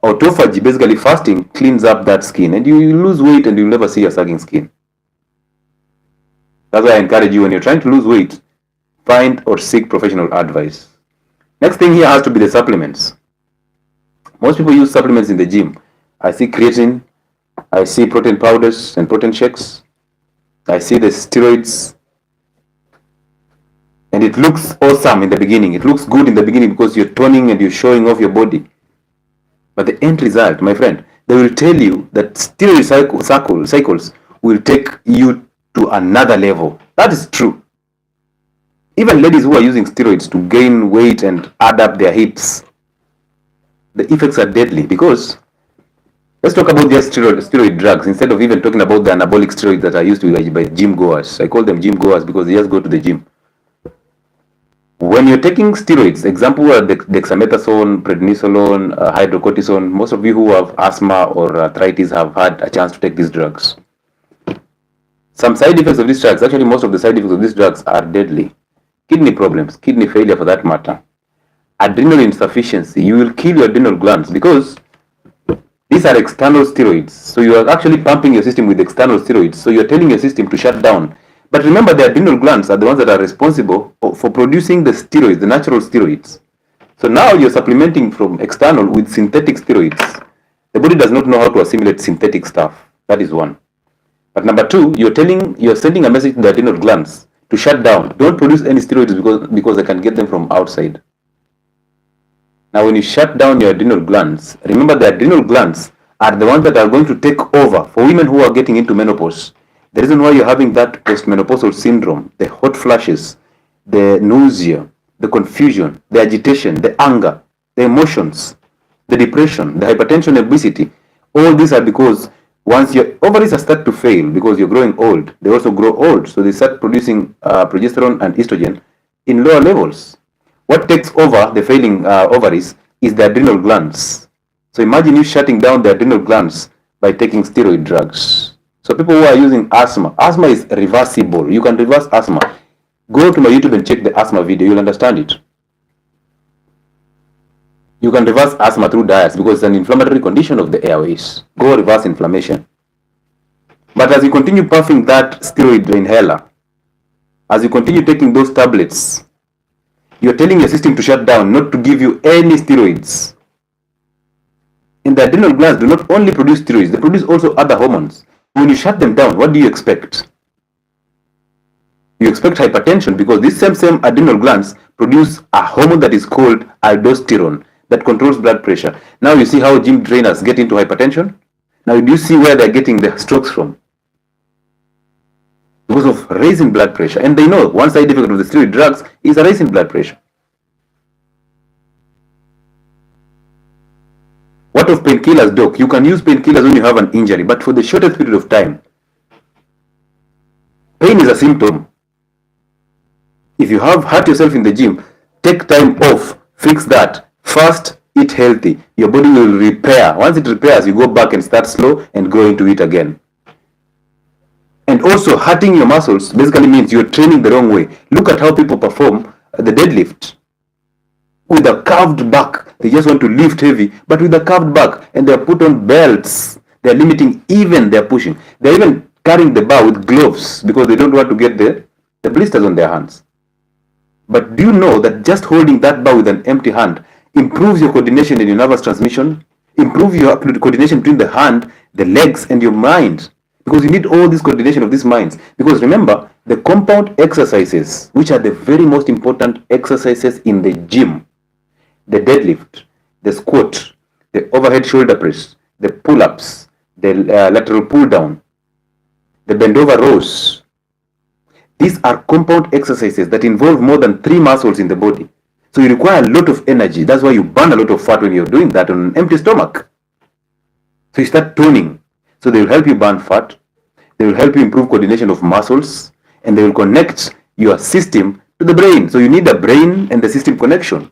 Autophagy, basically fasting, cleans up that skin, and you lose weight and you'll never see a sagging skin. That's why I encourage you, when you're trying to lose weight, find or seek professional advice. Next thing here has to be the supplements. Most people use supplements in the gym. I see creatine, I see protein powders and protein shakes, I see the steroids, and it looks awesome in the beginning. It looks good in the beginning because you're toning and you're showing off your body. But the end result, my friend, they will tell you that steroid cycles will take you to another level. That is true. Even ladies who are using steroids to gain weight and add up their hips, the effects are deadly. Because let's talk about their steroid drugs instead of even talking about the anabolic steroids that are used by gym goers. I call them gym goers because they just go to the gym. When you're taking steroids, example are dexamethasone, prednisolone, hydrocortisone. Most of you who have asthma or arthritis have had a chance to take these drugs. Some side effects of these drugs, actually most of the side effects of these drugs are deadly. Kidney problems, kidney failure for that matter. Adrenal insufficiency, you will kill your adrenal glands because these are external steroids. So you are actually pumping your system with external steroids. So you're telling your system to shut down. But remember, the adrenal glands are the ones that are responsible for producing the steroids, the natural steroids. So now you're supplementing from external with synthetic steroids. The body does not know how to assimilate synthetic stuff. That is one. But number two, you're sending a message to the adrenal glands to shut down. Don't produce any steroids because I can get them from outside. Now when you shut down your adrenal glands, remember the adrenal glands are the ones that are going to take over for women who are getting into menopause. The reason why you're having that postmenopausal syndrome, the hot flashes, the nausea, the confusion, the agitation, the anger, the emotions, the depression, the hypertension, obesity, all these are because once your ovaries start to fail because you're growing old, they also grow old. So they start producing progesterone and estrogen in lower levels. What takes over the failing ovaries is the adrenal glands. So imagine you shutting down the adrenal glands by taking steroid drugs. So people who are using asthma is reversible. You can reverse asthma. Go to my YouTube and check the asthma video. You'll understand it. You can reverse asthma through diets because it's an inflammatory condition of the airways. Go reverse inflammation. But as you continue puffing that steroid inhaler, as you continue taking those tablets, you're telling your system to shut down, not to give you any steroids. And the adrenal glands do not only produce steroids, they produce also other hormones. When you shut them down, what do you expect? You expect hypertension because these same adrenal glands produce a hormone that is called aldosterone that controls blood pressure. Now you see how gym trainers get into hypertension? Now do you see where they're getting the strokes from? Because of raising blood pressure. And they know one side effect of the steroid drugs is a raising blood pressure. What of painkillers, doc? You can use painkillers when you have an injury, but for the shortest period of time. Pain is a symptom. If you have hurt yourself in the gym, take time off, fix that, fast, eat healthy. Your body will repair. Once it repairs, you go back and start slow and go into it again. And also, hurting your muscles basically means you're training the wrong way. Look at how people perform the deadlift. With a curved back. They just want to lift heavy, but with a curved back. And they're put on belts. They're limiting even their pushing. They're even carrying the bar with gloves because they don't want to get the blisters on their hands. But do you know that just holding that bar with an empty hand improves your coordination in your nervous transmission, improves your coordination between the hand, the legs, and your mind? Because you need all this coordination of these minds. Because remember, the compound exercises, which are the very most important exercises in the gym, the deadlift, the squat, the overhead shoulder press, the pull-ups, the lateral pull-down, the bend-over rows. These are compound exercises that involve more than 3 muscles in the body. So you require a lot of energy. That's why you burn a lot of fat when you're doing that on an empty stomach. So you start toning. So they will help you burn fat. They will help you improve coordination of muscles. And they will connect your system to the brain. So you need the brain and the system connection.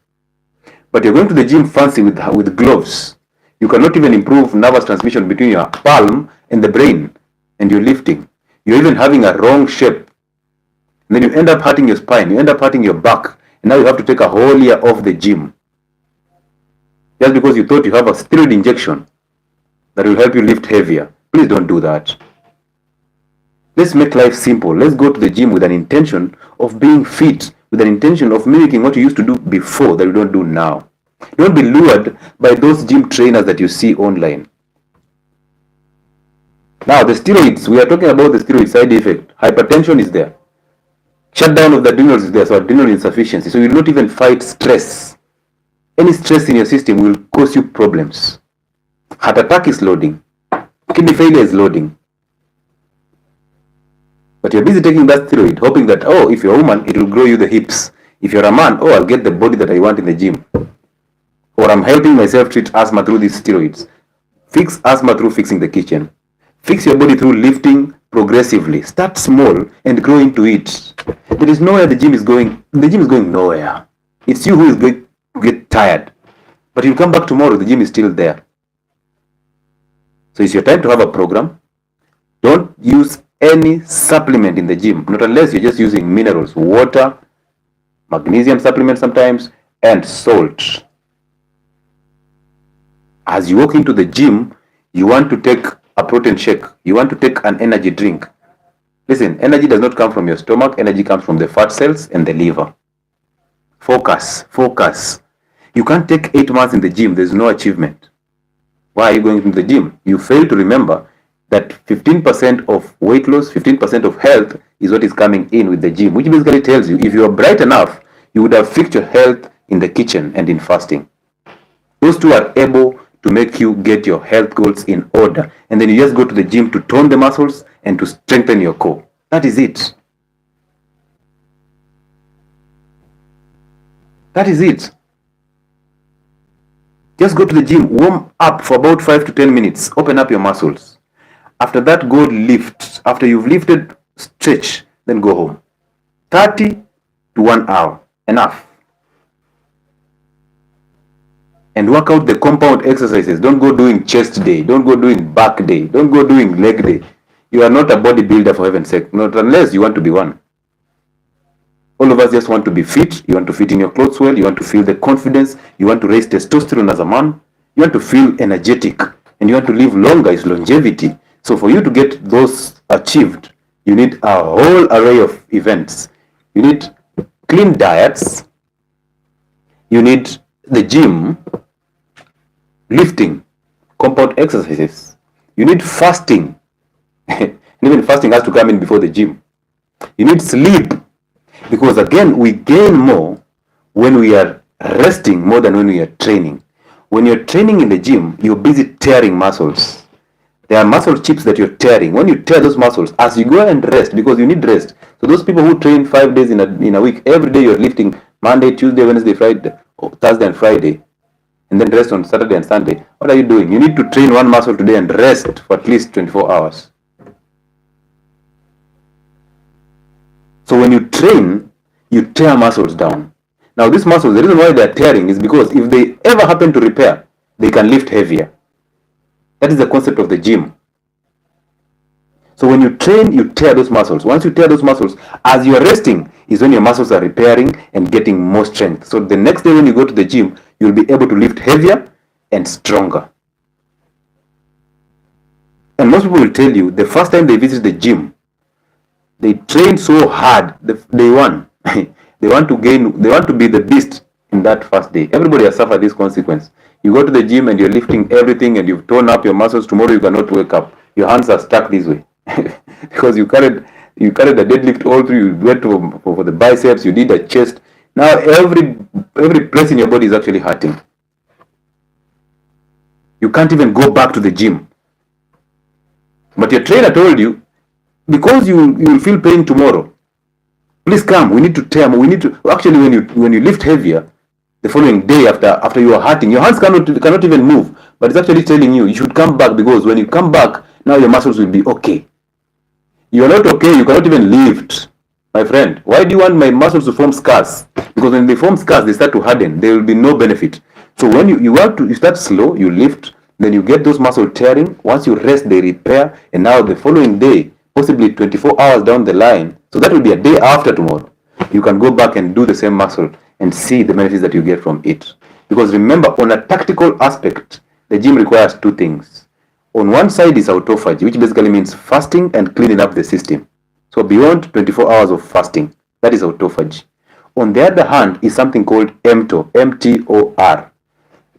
But you're going to the gym fancy with gloves. You cannot even improve nervous transmission between your palm and the brain. And you're lifting. You're even having a wrong shape. And then you end up hurting your spine. You end up hurting your back. And now you have to take a whole year off the gym. just because you thought you have a steroid injection that will help you lift heavier. Please don't do that. Let's make life simple. Let's go to the gym with an intention of being fit, with an intention of mimicking what you used to do before that you don't do now. Don't be lured by those gym trainers that you see online. Now, the steroids, we are talking about the steroid side effect. Hypertension is there. Shutdown of the adrenals is there, so adrenal insufficiency. So you will not even fight stress. Any stress in your system will cause you problems. Heart attack is loading. Kidney failure is loading. But you're busy taking that steroid, hoping that, oh, if you're a woman, it will grow you the hips. If you're a man, oh, I'll get the body that I want in the gym. Or I'm helping myself treat asthma through these steroids. Fix asthma through fixing the kitchen. Fix your body through lifting progressively. Start small and grow into it. There is nowhere the gym is going. The gym is going nowhere. It's you who is going to get tired. But you'll come back tomorrow, the gym is still there. So it's your time to have a program. Don't use any supplement in the gym, not unless you're just using minerals, water, magnesium supplements sometimes, and salt. As you walk into the gym, you want to take a protein shake. You want to take an energy drink. Listen, energy does not come from your stomach. Energy comes from the fat cells and the liver. Focus. You can't take 8 months in the gym. There's no achievement. Why are you going to the gym? You fail to remember that 15% of weight loss, 15% of health is what is coming in with the gym, which basically tells you if you are bright enough, you would have fixed your health in the kitchen and in fasting. Those two are able to make you get your health goals in order. And then you just go to the gym to tone the muscles and to strengthen your core. That is it. That is it. Just go to the gym, warm up for about 5 to 10 minutes, open up your muscles. After that, go lift. After you've lifted, stretch, then go home. 30 to 1 hour, enough. And work out the compound exercises. Don't go doing chest day. Don't go doing back day. Don't go doing leg day. You are not a bodybuilder, for heaven's sake. Not unless you want to be one. All of us just want to be fit. You want to fit in your clothes well. You want to feel the confidence. You want to raise testosterone as a man. You want to feel energetic. And you want to live longer. It's longevity. So for you to get those achieved, you need a whole array of events. You need clean diets. You need the gym, lifting, compound exercises. You need fasting. And even fasting has to come in before the gym. You need sleep. Because again, we gain more when we are resting more than when we are training. When you're training in the gym, you're busy tearing muscles. There are muscle chips that you're tearing. When you tear those muscles, as you go and rest, because you need rest. So those people who train 5 days in a week, every day you're lifting Monday, Tuesday, Wednesday, Friday, Thursday and Friday, and then rest on Saturday and Sunday. What are you doing? You need to train one muscle today and rest for at least 24 hours. So when you train, you tear muscles down. Now these muscles, the reason why they're tearing is because if they ever happen to repair, they can lift heavier. That is the concept of the gym. So when you train, you tear those muscles. Once you tear those muscles, as you are resting, is when your muscles are repairing and getting more strength. So the next day when you go to the gym, you'll be able to lift heavier and stronger. And most people will tell you, the first time they visit the gym, they train so hard, day one. They want to be the beast in that first day. Everybody has suffered this consequence. You go to the gym and you're lifting everything and you've torn up your muscles. Tomorrow you cannot wake up. Your hands are stuck this way. Because you carried the deadlift all through. You went for the biceps, you did the chest. Now every place in your body is actually hurting. You can't even go back to the gym. But your trainer told you, because you will feel pain tomorrow, please come, we need to tear more. Actually when you lift heavier, the following day after you are hurting, your hands cannot even move. But it's actually telling you should come back, because when you come back, now your muscles will be okay. You are not okay, you cannot even lift. My friend, why do you want my muscles to form scars? Because when they form scars, they start to harden. There will be no benefit. So when you start slow, you lift, then you get those muscles tearing. Once you rest, they repair. And now the following day, possibly 24 hours down the line, so that will be a day after tomorrow, you can go back and do the same muscle and see the benefits that you get from it. Because remember, on a tactical aspect, the gym requires two things. On one side is autophagy, which basically means fasting and cleaning up the system. So beyond 24 hours of fasting, that is autophagy. On the other hand is something called MTO, M-T-O-R.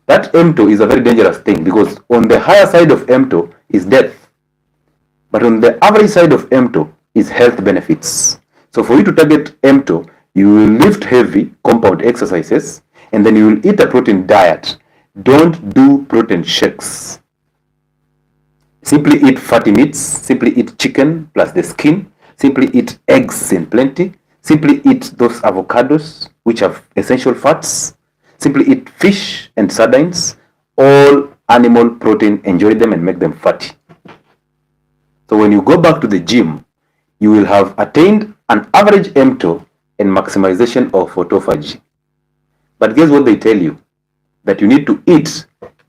That MTO is a very dangerous thing because on the higher side of MTO is death. But on the average side of MTO is health benefits. So for you to target MTO, you will lift heavy compound exercises and then you will eat a protein diet. Don't do protein shakes. Simply eat fatty meats, simply eat chicken plus the skin, simply eat eggs in plenty, simply eat those avocados which have essential fats, simply eat fish and sardines, all animal protein, enjoy them and make them fatty. So when you go back to the gym, you will have attained an average MTO and maximization of autophagy. But guess what they tell you? That you need to eat,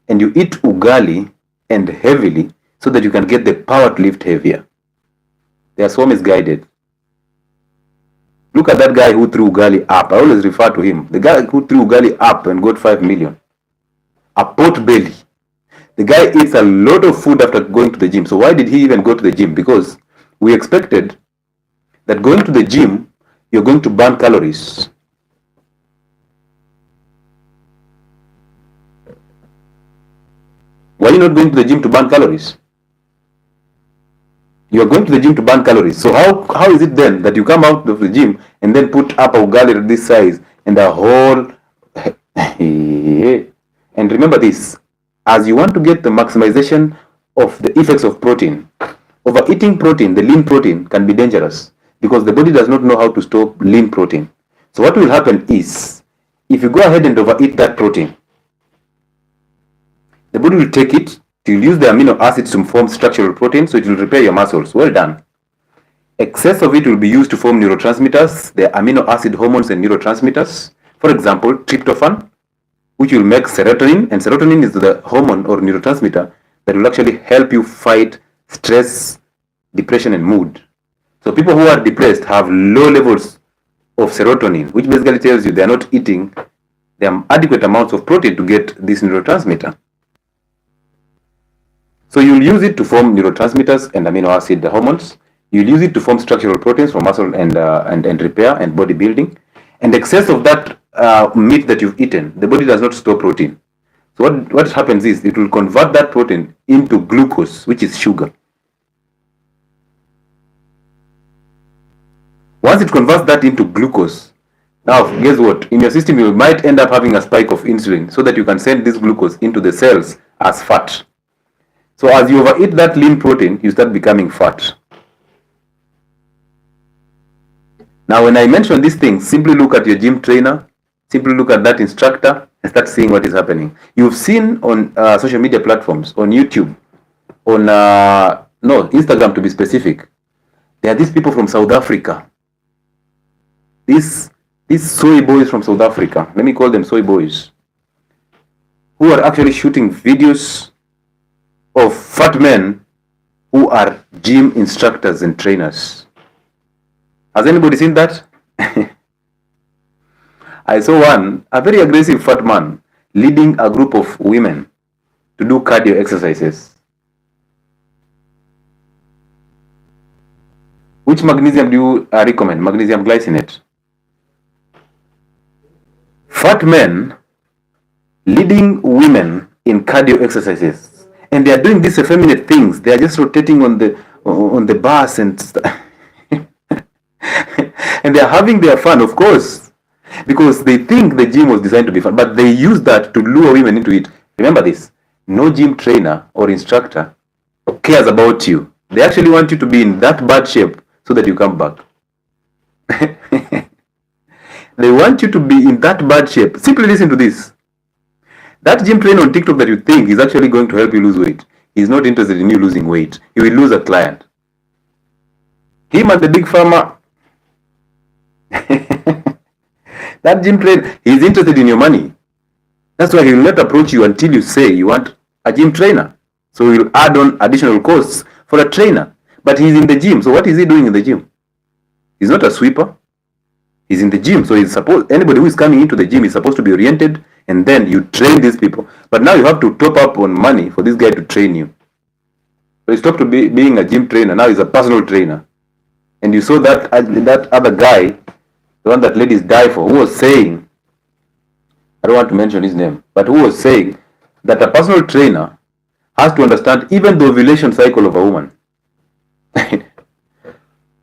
and you eat ugali and heavily so that you can get the power to lift heavier. They are so misguided. Look at that guy who threw ugali up. I always refer to him. The guy who threw ugali up and got 5 million. A pot belly. The guy eats a lot of food after going to the gym. So why did he even go to the gym? Because we expected that going to the gym, you're going to burn calories. Why are you not going to the gym to burn calories? You are going to the gym to burn calories. So how is it then that you come out of the gym and then put up a ugali this size and a whole... And remember this, as you want to get the maximization of the effects of protein, overeating protein, the lean protein, can be dangerous because the body does not know how to store lean protein. So what will happen is, if you go ahead and overeat that protein, the body will take it, it will use the amino acids to form structural protein, so it will repair your muscles. Well done. Excess of it will be used to form neurotransmitters, the amino acid hormones and neurotransmitters. For example, tryptophan, which will make serotonin, and serotonin is the hormone or neurotransmitter that will actually help you fight stress, depression, and mood. So people who are depressed have low levels of serotonin, which basically tells you they are not eating the adequate amounts of protein to get this neurotransmitter. So you'll use it to form neurotransmitters and amino acid hormones. You'll use it to form structural proteins for muscle and repair and bodybuilding. And excess of that meat that you've eaten, the body does not store protein. So what happens is it will convert that protein into glucose, which is sugar. Once it converts that into glucose, now guess what? In your system, you might end up having a spike of insulin so that you can send this glucose into the cells as fat. So as you overeat that lean protein, you start becoming fat. Now when I mention these things, simply look at your gym trainer, simply look at that instructor and start seeing what is happening. You've seen on social media platforms, on YouTube, on Instagram to be specific, there are these people from South Africa. These soy boys from South Africa, let me call them soy boys, who are actually shooting videos of fat men who are gym instructors and trainers. Has anybody seen that? I saw a very aggressive fat man leading a group of women to do cardio exercises. Which magnesium do you recommend? Magnesium glycinate. Fat men leading women in cardio exercises. And they are doing these effeminate things. They are just rotating on the bus and and they are having their fun, of course, because they think the gym was designed to be fun, but they use that to lure women into it. Remember this, no gym trainer or instructor cares about you. They actually want you to be in that bad shape so that you come back. They want you to be in that bad shape. Simply listen to this. That gym trainer on TikTok that you think is actually going to help you lose weight, he's not interested in you losing weight. He will lose a client. Him and the big pharma, that gym trainer, he's interested in your money. That's why he will not approach you until you say you want a gym trainer. So he will add on additional costs for a trainer. But he's in the gym. So what is he doing in the gym? He's not a sweeper. He's in the gym, so he's supposed, anybody who is coming into the gym is supposed to be oriented, and then you train these people. But now you have to top up on money for this guy to train you. So he stopped to being a gym trainer. Now he's a personal trainer. And you saw that other guy, the one that ladies die for, who was saying, I don't want to mention his name, but who was saying that a personal trainer has to understand even the ovulation cycle of a woman.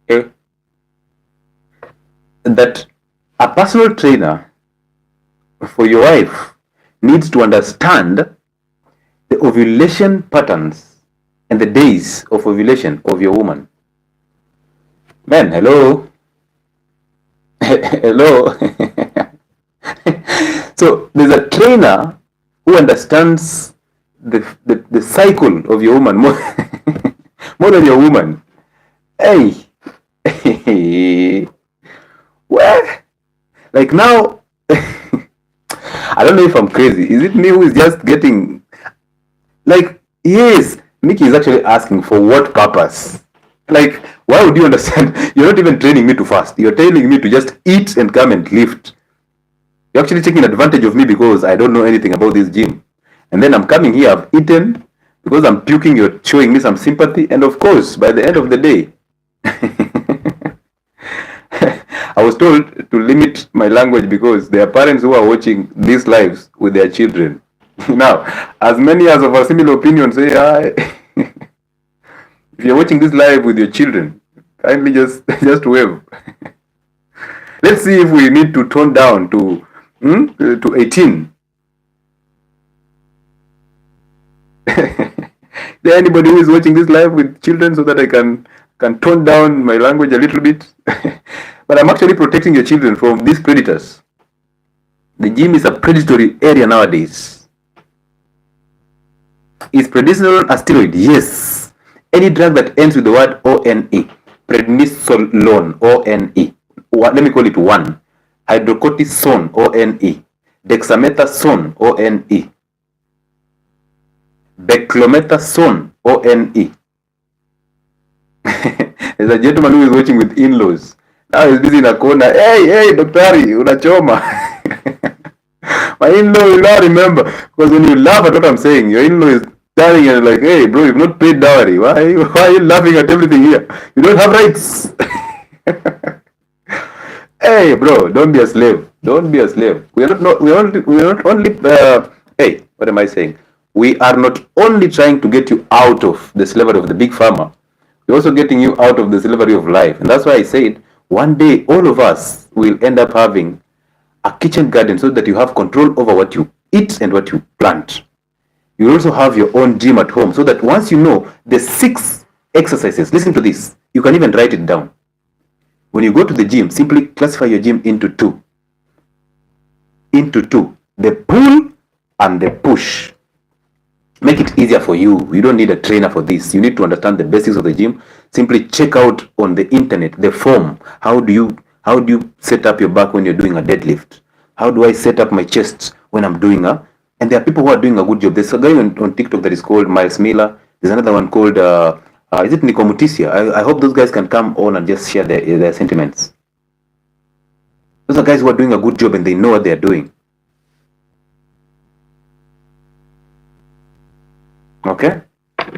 Okay? That a personal trainer for your wife needs to understand the ovulation patterns and the days of ovulation of your woman. Man, hello. Hello. So there's a trainer who understands the cycle of your woman more, more than your woman. Hey. Well, like now, I don't know if I'm crazy. Is it me who is just getting, like, yes, Mickey is actually asking for what purpose? Like, why would you understand? You're not even training me to fast. You're telling me to just eat and come and lift. You're actually taking advantage of me because I don't know anything about this gym. And then I'm coming here, I've eaten, because I'm puking, you're showing me some sympathy. And of course, by the end of the day, I was told to limit my language because there are parents who are watching these lives with their children. Now, as many as of a similar opinion say, if you're watching this live with your children, kindly just wave. Let's see if we need to tone down to 18. Is there anybody who is watching this live with children so that I can tone down my language a little bit? But I'm actually protecting your children from these predators. The gym is a predatory area nowadays. Is prednisolone a steroid? Yes. Any drug that ends with the word O-N-E. Prednisolone, O-N-E. Let me call it one. Hydrocortisone, O-N-E. Dexamethasone, O-N-E. Beclomethasone, O-N-E. There's a gentleman who is watching with in-laws. Now he's busy in a corner. Hey, Doctari, unachoma. My in-law will not remember. Because when you laugh at what I'm saying, your in-law is telling you like, hey, bro, you've not paid dowry. Why are you laughing at everything here? You don't have rights. Hey, bro, don't be a slave. Don't be a slave. We are not only. Hey, what am I saying? We are not only trying to get you out of the slavery of the big pharma. We're also getting you out of the slavery of life. And that's why I said, one day all of us will end up having a kitchen garden so that you have control over what you eat and what you plant. You also have your own gym at home so that once you know the 6 exercises, listen to this, you can even write it down. When you go to the gym, simply classify your gym into 2. The pull and the push. Make it easier for you. You don't need a trainer for this. You need to understand the basics of the gym. Simply check out on the internet the form. How do you set up your back when you're doing a deadlift? How do I set up my chest when I'm doing and there are people who are doing a good job. There's a guy on TikTok that is called Miles Miller. There's another one called is it Nico Mutisia? I hope those guys can come on and just share their sentiments. Those are guys who are doing a good job and they know what they're doing. Okay?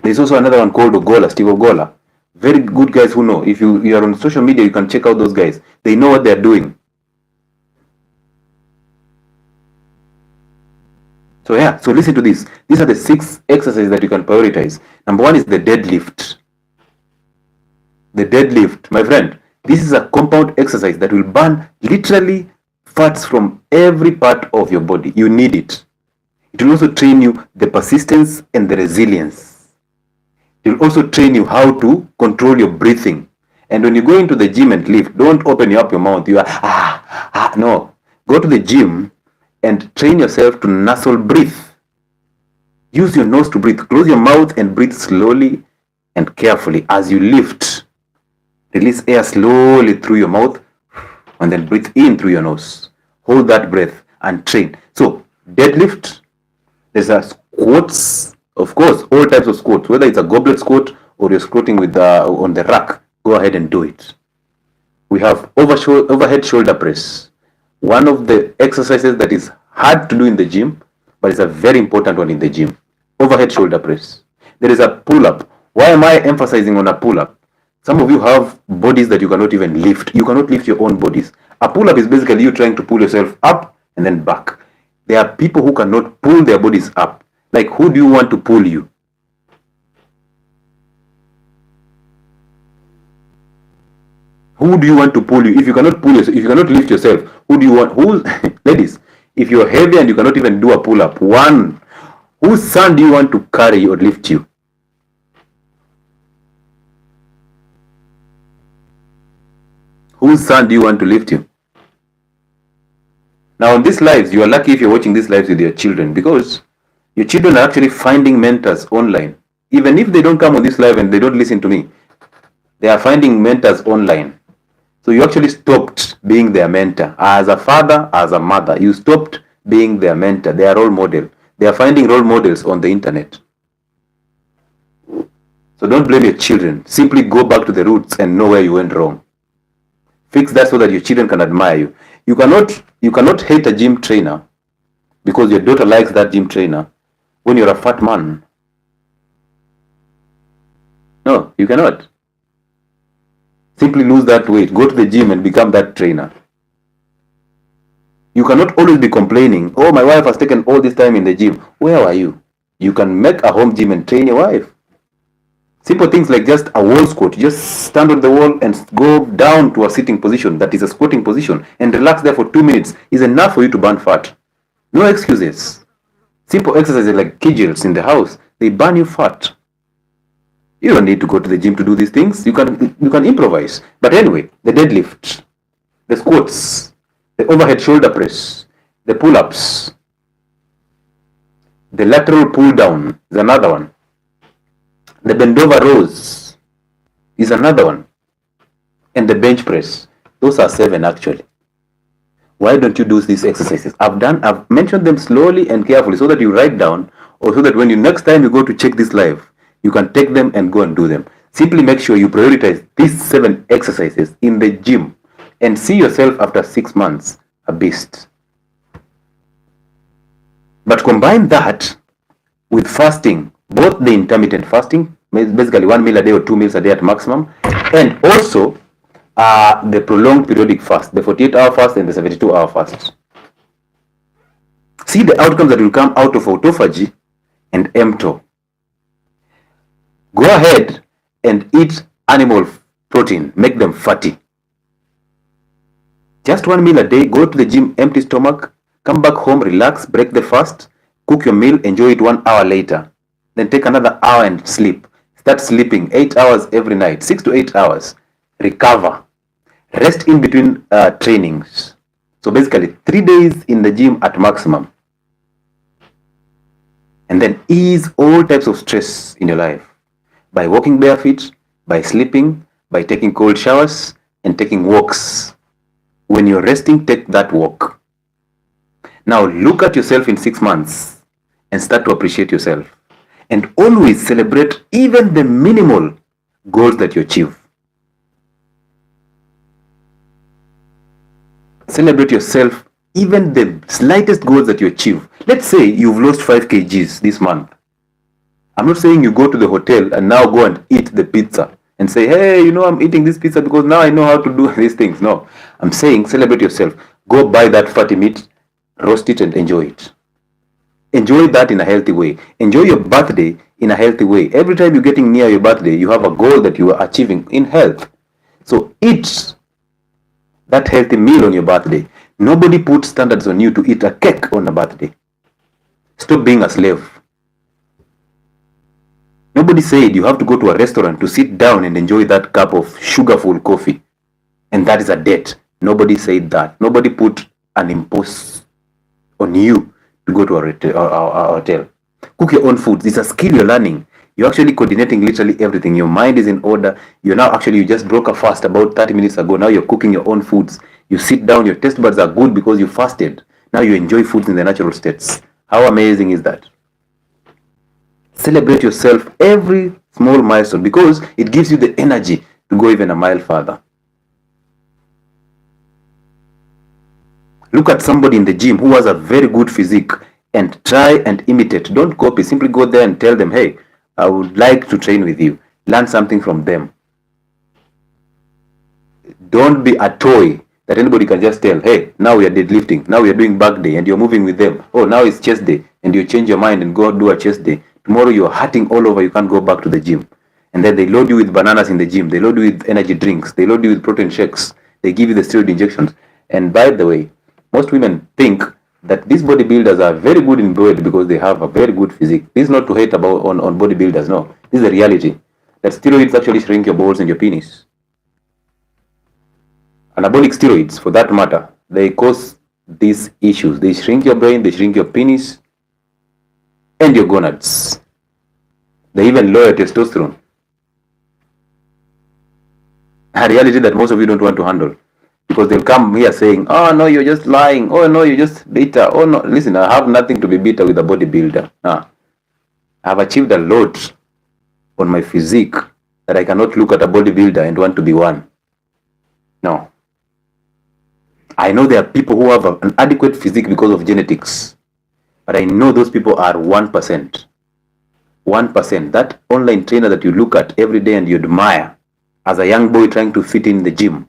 There's also another one called Ogola, Steve Ogola. Very good guys who know. If you are on social media, you can check out those guys. They know what they're doing. So yeah, so listen to this. These are the 6 exercises that you can prioritize. Number 1 is the deadlift. The deadlift, my friend, this is a compound exercise that will burn literally fats from every part of your body. You need it. It will also train you the persistence and the resilience. It will also train you how to control your breathing. And when you go into the gym and lift, don't open up your mouth. You are, no. Go to the gym and train yourself to nasal breathe. Use your nose to breathe. Close your mouth and breathe slowly and carefully as you lift. Release air slowly through your mouth and then breathe in through your nose. Hold that breath and train. So, deadlift, there's a squats, of course, all types of squats, whether it's a goblet squat or you're squatting with on the rack, go ahead and do it. We have overhead shoulder press. One of the exercises that is hard to do in the gym, but it's a very important one in the gym. Overhead shoulder press. There is a pull-up. Why am I emphasizing on a pull-up? Some of you have bodies that you cannot even lift. You cannot lift your own bodies. A pull-up is basically you trying to pull yourself up and then back. There are people who cannot pull their bodies up. Like, who do you want to pull you? Who do you want to pull you? If you cannot pull yourself, if you cannot lift yourself, who do you want? Ladies, if you're heavy and you cannot even do a pull-up, whose son do you want to carry or lift you? Whose son do you want to lift you? Now, on these lives, you are lucky if you're watching these lives with your children, because your children are actually finding mentors online. Even if they don't come on this live and they don't listen to me, they are finding mentors online. So you actually stopped being their mentor. As a father, as a mother, you stopped being their mentor, their role model. They are finding role models on the internet. So don't blame your children. Simply go back to the roots and know where you went wrong. Fix that so that your children can admire you. You cannot hate a gym trainer because your daughter likes that gym trainer when you're a fat man. No, you cannot. Simply lose that weight. Go to the gym and become that trainer. You cannot always be complaining, oh, my wife has taken all this time in the gym. Where are you? You can make a home gym and train your wife. Simple things like just a wall squat. Just stand on the wall and go down to a sitting position that is a squatting position and relax there for 2 minutes is enough for you to burn fat. No excuses. Simple exercises like kegels in the house, they burn you fat. You don't need to go to the gym to do these things. You can improvise. But anyway, the deadlift, the squats, the overhead shoulder press, the pull-ups, the lateral pull down is another one. The bend over rows is another one. And the bench press. Those are 7 actually. Why don't you do these exercises? I've mentioned them slowly and carefully so that you write down, or so that when you next time you go to check this live, you can take them and go and do them. Simply make sure you prioritize these 7 exercises in the gym and see yourself after 6 months a beast. But combine that with fasting, both the intermittent fasting, basically 1 meal a day or 2 meals a day at maximum, and also the prolonged periodic fast, the 48-hour fast and the 72-hour fast. See the outcomes that will come out of autophagy and MTO. Go ahead and eat animal protein, make them fatty. Just 1 meal a day, go to the gym, empty stomach, come back home, relax, break the fast, cook your meal, enjoy it 1 hour later. Then take another hour and sleep. Start sleeping 8 hours every night, 6 to 8 hours. Recover. Rest in between trainings. So basically 3 days in the gym at maximum. And then ease all types of stress in your life by walking barefoot, by sleeping, by taking cold showers, and taking walks. When you're resting, take that walk. Now look at yourself in 6 months and start to appreciate yourself. And always celebrate even the minimal goals that you achieve. Celebrate yourself, even the slightest goals that you achieve. Let's say you've lost 5 kgs this month. I'm not saying you go to the hotel and now go and eat the pizza and say, hey, you know, I'm eating this pizza because now I know how to do these things. No, I'm saying celebrate yourself. Go buy that fatty meat, roast it and enjoy it. Enjoy that in a healthy way. Enjoy your birthday in a healthy way. Every time you're getting near your birthday, you have a goal that you are achieving in health. So eat that healthy meal on your birthday. Nobody puts standards on you to eat a cake on a birthday. Stop being a slave. Nobody said you have to go to a restaurant to sit down and enjoy that cup of sugar-full coffee. And that is a debt. Nobody said that. Nobody put an impose on you to go to a hotel. Cook your own food. It's a skill you're learning. You're actually coordinating literally everything. Your mind is in order. You just broke a fast about 30 minutes ago. Now you're cooking your own foods. You sit down, your taste buds are good because you fasted. Now you enjoy foods in the natural states. How amazing is that? Celebrate yourself every small milestone because it gives you the energy to go even a mile further. Look at somebody in the gym who has a very good physique and try and imitate. Don't copy. Simply go there and tell them, hey, I would like to train with you. Learn something from them. Don't be a toy that anybody can just tell, hey, now we are deadlifting, now we are doing back day, and you're moving with them. Oh, now it's chest day, and you change your mind and go do a chest day. Tomorrow you're hurting all over, you can't go back to the gym. And then they load you with bananas in the gym, they load you with energy drinks, they load you with protein shakes, they give you the steroid injections. And by the way, most women think that these bodybuilders are very good in body because they have a very good physique. This is not to hate about on bodybuilders, no. This is the reality. That steroids actually shrink your balls and your penis. Anabolic steroids, for that matter, they cause these issues. They shrink your brain, they shrink your penis, and your gonads. They even lower testosterone. A reality that most of you don't want to handle. Because they'll come here saying, oh no, you're just lying. Oh no, you're just bitter. Oh no, listen, I have nothing to be bitter with a bodybuilder. I've achieved a lot on my physique that I cannot look at a bodybuilder and want to be one. No. I know there are people who have an adequate physique because of genetics, but I know those people are 1%. 1%. That online trainer that you look at every day and you admire as a young boy trying to fit in the gym,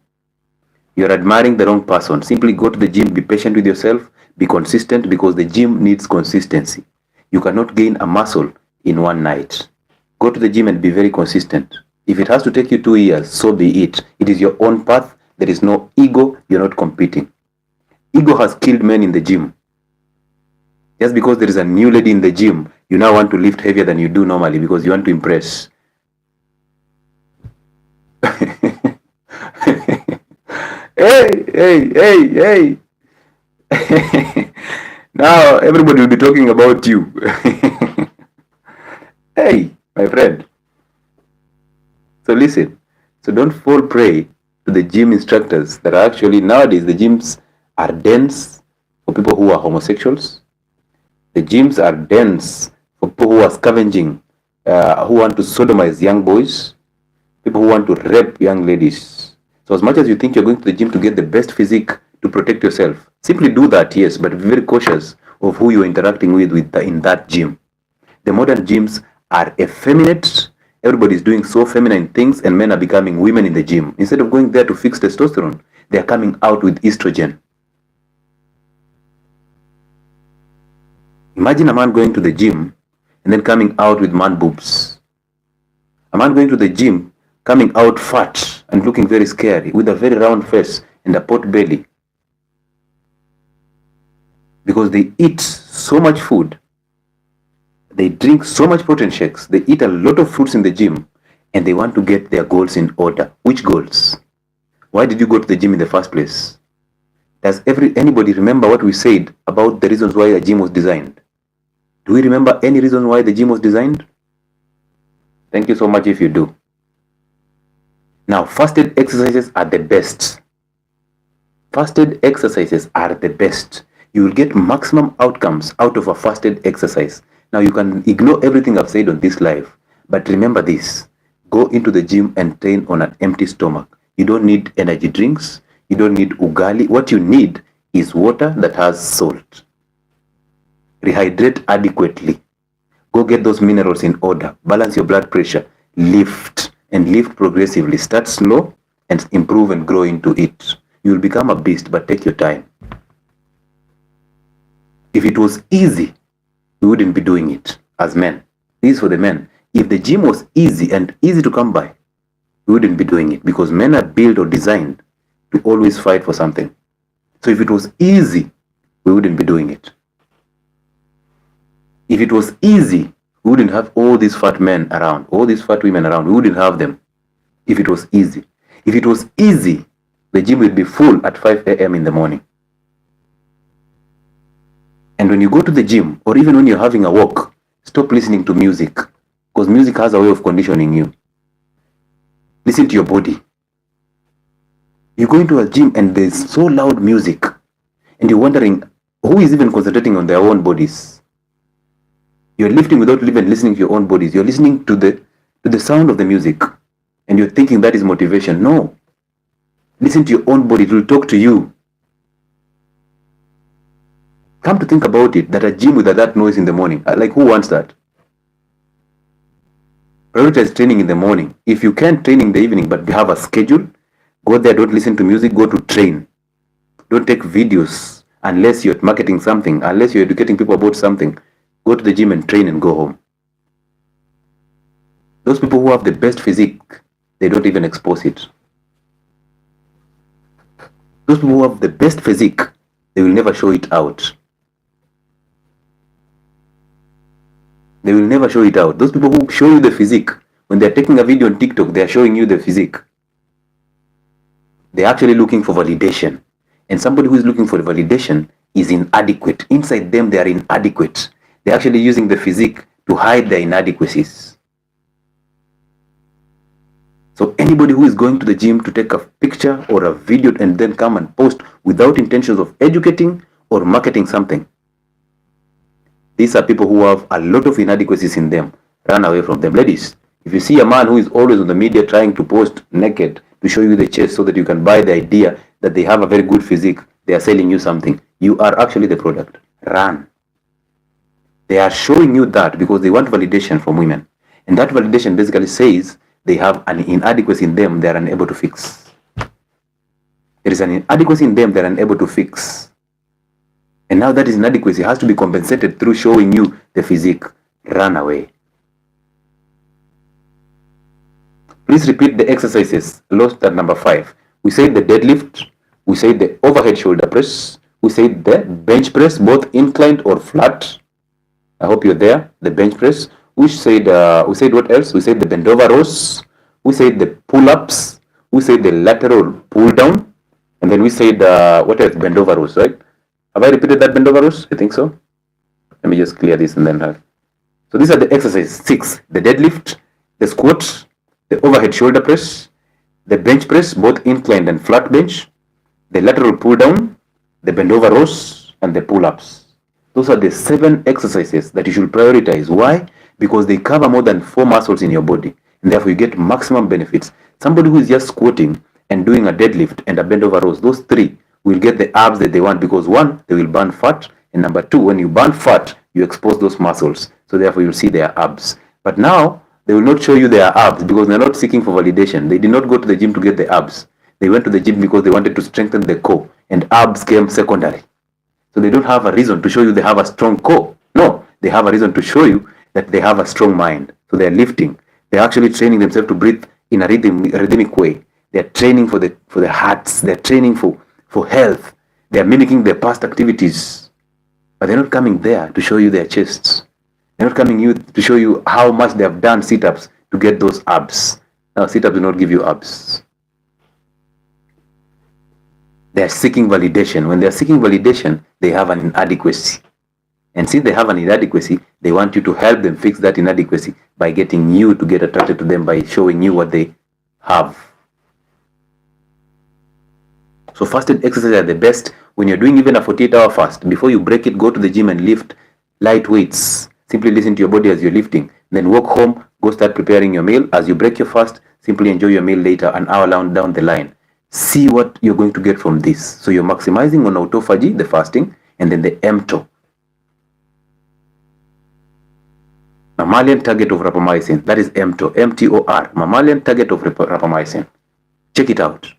you're admiring the wrong person. Simply go to the gym, be patient with yourself, be consistent, because the gym needs consistency. You cannot gain a muscle in one night. Go to the gym and be very consistent. If it has to take you 2 years, so be it. It is your own path. There is no ego. You're not competing. Ego has killed men in the gym. Just because there is a new lady in the gym, you now want to lift heavier than you do normally because you want to impress. Hey. Now everybody will be talking about you. Hey, my friend. So listen. So don't fall prey to the gym instructors that are actually, nowadays the gyms are dense for people who are homosexuals. The gyms are dense for people who are scavenging, who want to sodomize young boys, people who want to rape young ladies. So as much as you think you're going to the gym to get the best physique to protect yourself, simply do that, yes, but be very cautious of who you're interacting with in that gym. The modern gyms are effeminate. Everybody's doing so feminine things, and men are becoming women in the gym. Instead of going there to fix testosterone, they're coming out with estrogen. Imagine a man going to the gym and then coming out with man boobs. A man going to the gym, coming out fat and looking very scary, with a very round face and a pot belly. Because they eat so much food, they drink so much protein shakes, they eat a lot of fruits in the gym, and they want to get their goals in order. Which goals? Why did you go to the gym in the first place? Does anybody remember what we said about the reasons why a gym was designed? Do we remember any reason why the gym was designed? Thank you so much if you do. Now, fasted exercises are the best. Fasted exercises are the best. You will get maximum outcomes out of a fasted exercise. Now, you can ignore everything I've said on this live, but remember this. Go into the gym and train on an empty stomach. You don't need energy drinks. You don't need ugali. What you need is water that has salt. Rehydrate adequately. Go get those minerals in order. Balance your blood pressure. Lift, and lift progressively. Start slow and improve and grow into it. You will become a beast, but take your time. If it was easy, we wouldn't be doing it as men. This is for the men. If the gym was easy and easy to come by, we wouldn't be doing it, because men are built or designed to always fight for something. So if it was easy, we wouldn't be doing it. If it was easy, we wouldn't have all these fat men around, all these fat women around. We wouldn't have them if it was easy. If it was easy, the gym would be full at 5 a.m. in the morning. And when you go to the gym, or even when you're having a walk, stop listening to music, because music has a way of conditioning you. Listen to your body. You go into a gym and there's so loud music, and you're wondering who is even concentrating on their own bodies. You're lifting without even listening to your own bodies. You're listening to the sound of the music, and you're thinking that is motivation. No. Listen to your own body. It will talk to you. Come to think about it, that a gym with that noise in the morning, like who wants that? Prioritize training in the morning. If you can't train in the evening but you have a schedule, go there, don't listen to music, go to train. Don't take videos unless you're marketing something, unless you're educating people about something. Go to the gym and train and go home. Those people who have the best physique, they don't even expose it. Those people who have the best physique, they will never show it out. They will never show it out. Those people who show you the physique, when they're taking a video on TikTok, they're showing you the physique. They're actually looking for validation. And somebody who is looking for validation is inadequate. Inside them, they are inadequate. They're actually using the physique to hide their inadequacies. So anybody who is going to the gym to take a picture or a video and then come and post without intentions of educating or marketing something, these are people who have a lot of inadequacies in them. Run away from them. Ladies, if you see a man who is always on the media trying to post naked to show you the chest so that you can buy the idea that they have a very good physique, they are selling you something. You are actually the product. Run. They are showing you that because they want validation from women. And that validation basically says they have an inadequacy in them they are unable to fix. There is an inadequacy in them they are unable to fix. And now that is inadequacy has to be compensated through showing you the physique. Run away. Please repeat the exercises. Lost at number 5. We said the deadlift. We said the overhead shoulder press. We said the bench press, both inclined or flat. I hope you're there. The bench press. We said what else? We said the bend over rows. We said the pull-ups. We said the lateral pull down. And then we said what else? Bend over rows, right? Have I repeated that bend over rows? I think so. Let me just clear this and then have. So these are the exercises. 6. The deadlift, the squat, the overhead shoulder press, the bench press, both inclined and flat bench, the lateral pull down, the bend over rows, and the pull-ups. Those are the 7 exercises that you should prioritize. Why? Because they cover more than 4 muscles in your body, and therefore you get maximum benefits. Somebody who is just squatting and doing a deadlift and a bend over rows, those 3 will get the abs that they want because 1, they will burn fat, and number 2, when you burn fat, you expose those muscles, so therefore you'll see their abs. But now, they will not show you their abs because they're not seeking for validation. They did not go to the gym to get the abs. They went to the gym because they wanted to strengthen the core, and abs came secondary. So they don't have a reason to show you they have a strong core. No, they have a reason to show you that they have a strong mind. So they're lifting. They're actually training themselves to breathe in a rhythmic way. They're training for the hearts. They're training for health. They're mimicking their past activities. But they're not coming there to show you their chests. They're not coming to show you how much they have done sit-ups to get those abs. Now, sit-ups do not give you abs. They are seeking validation. When they are seeking validation, they have an inadequacy. And since they have an inadequacy, they want you to help them fix that inadequacy by getting you to get attracted to them by showing you what they have. So fasted exercises are the best. When you're doing even a 48-hour fast, before you break it, go to the gym and lift light weights. Simply listen to your body as you're lifting. Then walk home, go start preparing your meal. As you break your fast, simply enjoy your meal later, an hour down the line. See what you're going to get from this. So you're maximizing on autophagy, the fasting, and then the MTO. Mammalian target of rapamycin. That is MTO. MTOR. Mammalian target of rapamycin. Check it out.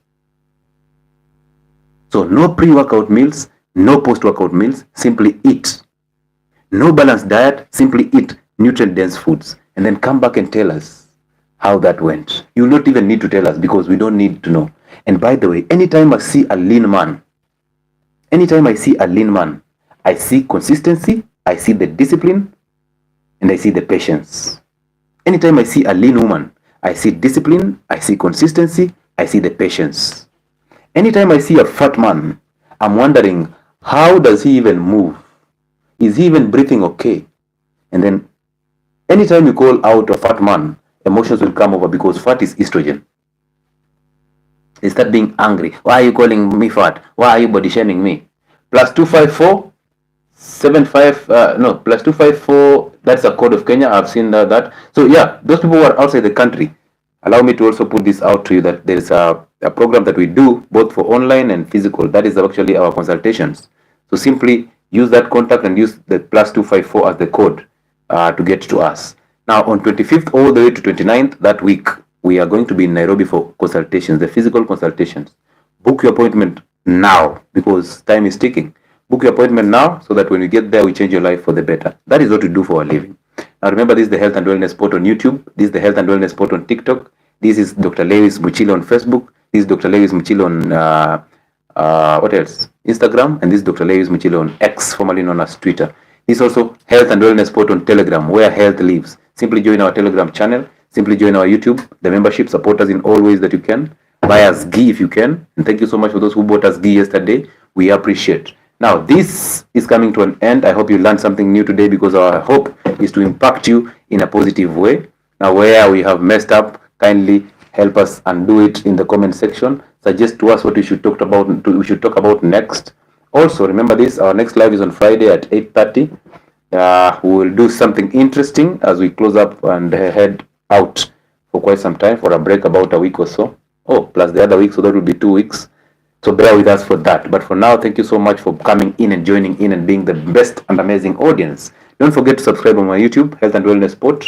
So no pre-workout meals, no post-workout meals, simply eat. No balanced diet, simply eat nutrient-dense foods. And then come back and tell us how that went. You will not even need to tell us because we don't need to know. And by the way, anytime I see a lean man, I see consistency, I see the discipline, and I see the patience. Anytime I see a lean woman, I see discipline, I see consistency, I see the patience. Anytime I see a fat man, I'm wondering, how does he even move? Is he even breathing okay? And then anytime you call out a fat man, emotions will come over because fat is estrogen. They start being angry. Why are you calling me fat? Why are you body shaming me? +254 75 +254, that's a code of Kenya. I've seen that. So yeah, those people who are outside the country, allow me to also put this out to you that there is a program that we do both for online and physical. That is actually our consultations. So simply use that contact and use the +254 as the code to get to us. Now on 25th all the way to 29th that week, we are going to be in Nairobi for consultations, the physical consultations. Book your appointment now because time is ticking. Book your appointment now so that when we get there, we change your life for the better. That is what we do for a living. Now remember, this is the Health and Wellness Spot on YouTube. This is the Health and Wellness Spot on TikTok. This is Dr. Lewis Muchilo on Facebook. This is Dr. Lewis Muchilo on what else? Instagram. And this is Dr. Lewis Muchilo on X, formerly known as Twitter. This is also Health and Wellness Spot on Telegram, where health lives. Simply join our Telegram channel. Simply join our YouTube. The membership, support us in all ways that you can. Buy us ghee if you can. And thank you so much for those who bought us ghee yesterday. We appreciate. Now, this is coming to an end. I hope you learned something new today because our hope is to impact you in a positive way. Now, where we have messed up, kindly help us and do it in the comment section. Suggest to us what we should talk about next. Also, remember this, our next live is on Friday at 8:30. We will do something interesting as we close up and head out for quite some time for a break, about a week or so. Oh, plus the other week, so that will be 2 weeks. So bear with us for that. But for now, thank you so much for coming in and joining in and being the best and amazing audience. Don't forget to subscribe on my YouTube, Health and Wellness Spot.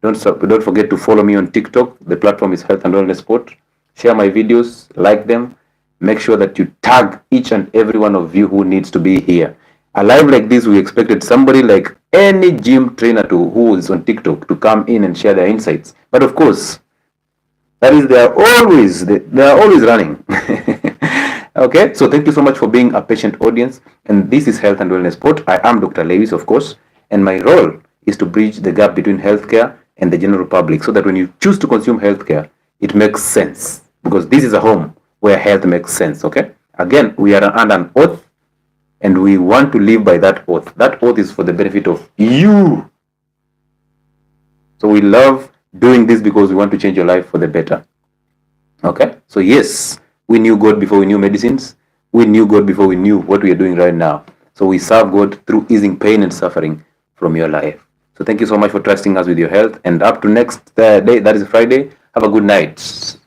Don't forget to follow me on TikTok. The platform is Health and Wellness Spot. Share my videos, like them. Make sure that you tag each and every one of you who needs to be here. A live like this, we expected somebody like any gym trainer who is on TikTok to come in and share their insights. But of course, that is, they are always running. Okay, so thank you so much for being a patient audience. And this is Health and Wellness Spot. I am Dr. Lewis, of course, and my role is to bridge the gap between healthcare and the general public so that when you choose to consume healthcare, it makes sense, because this is a home where health makes sense. Okay, again, we are under an oath and we want to live by that oath. That oath is for the benefit of you. So we love doing this because we want to change your life for the better. Okay, so yes, we knew God before we knew medicines. We knew God before we knew what we are doing right now. So we serve God through easing pain and suffering from your life. So thank you so much for trusting us with your health. And up to next day, that is Friday, have a good night.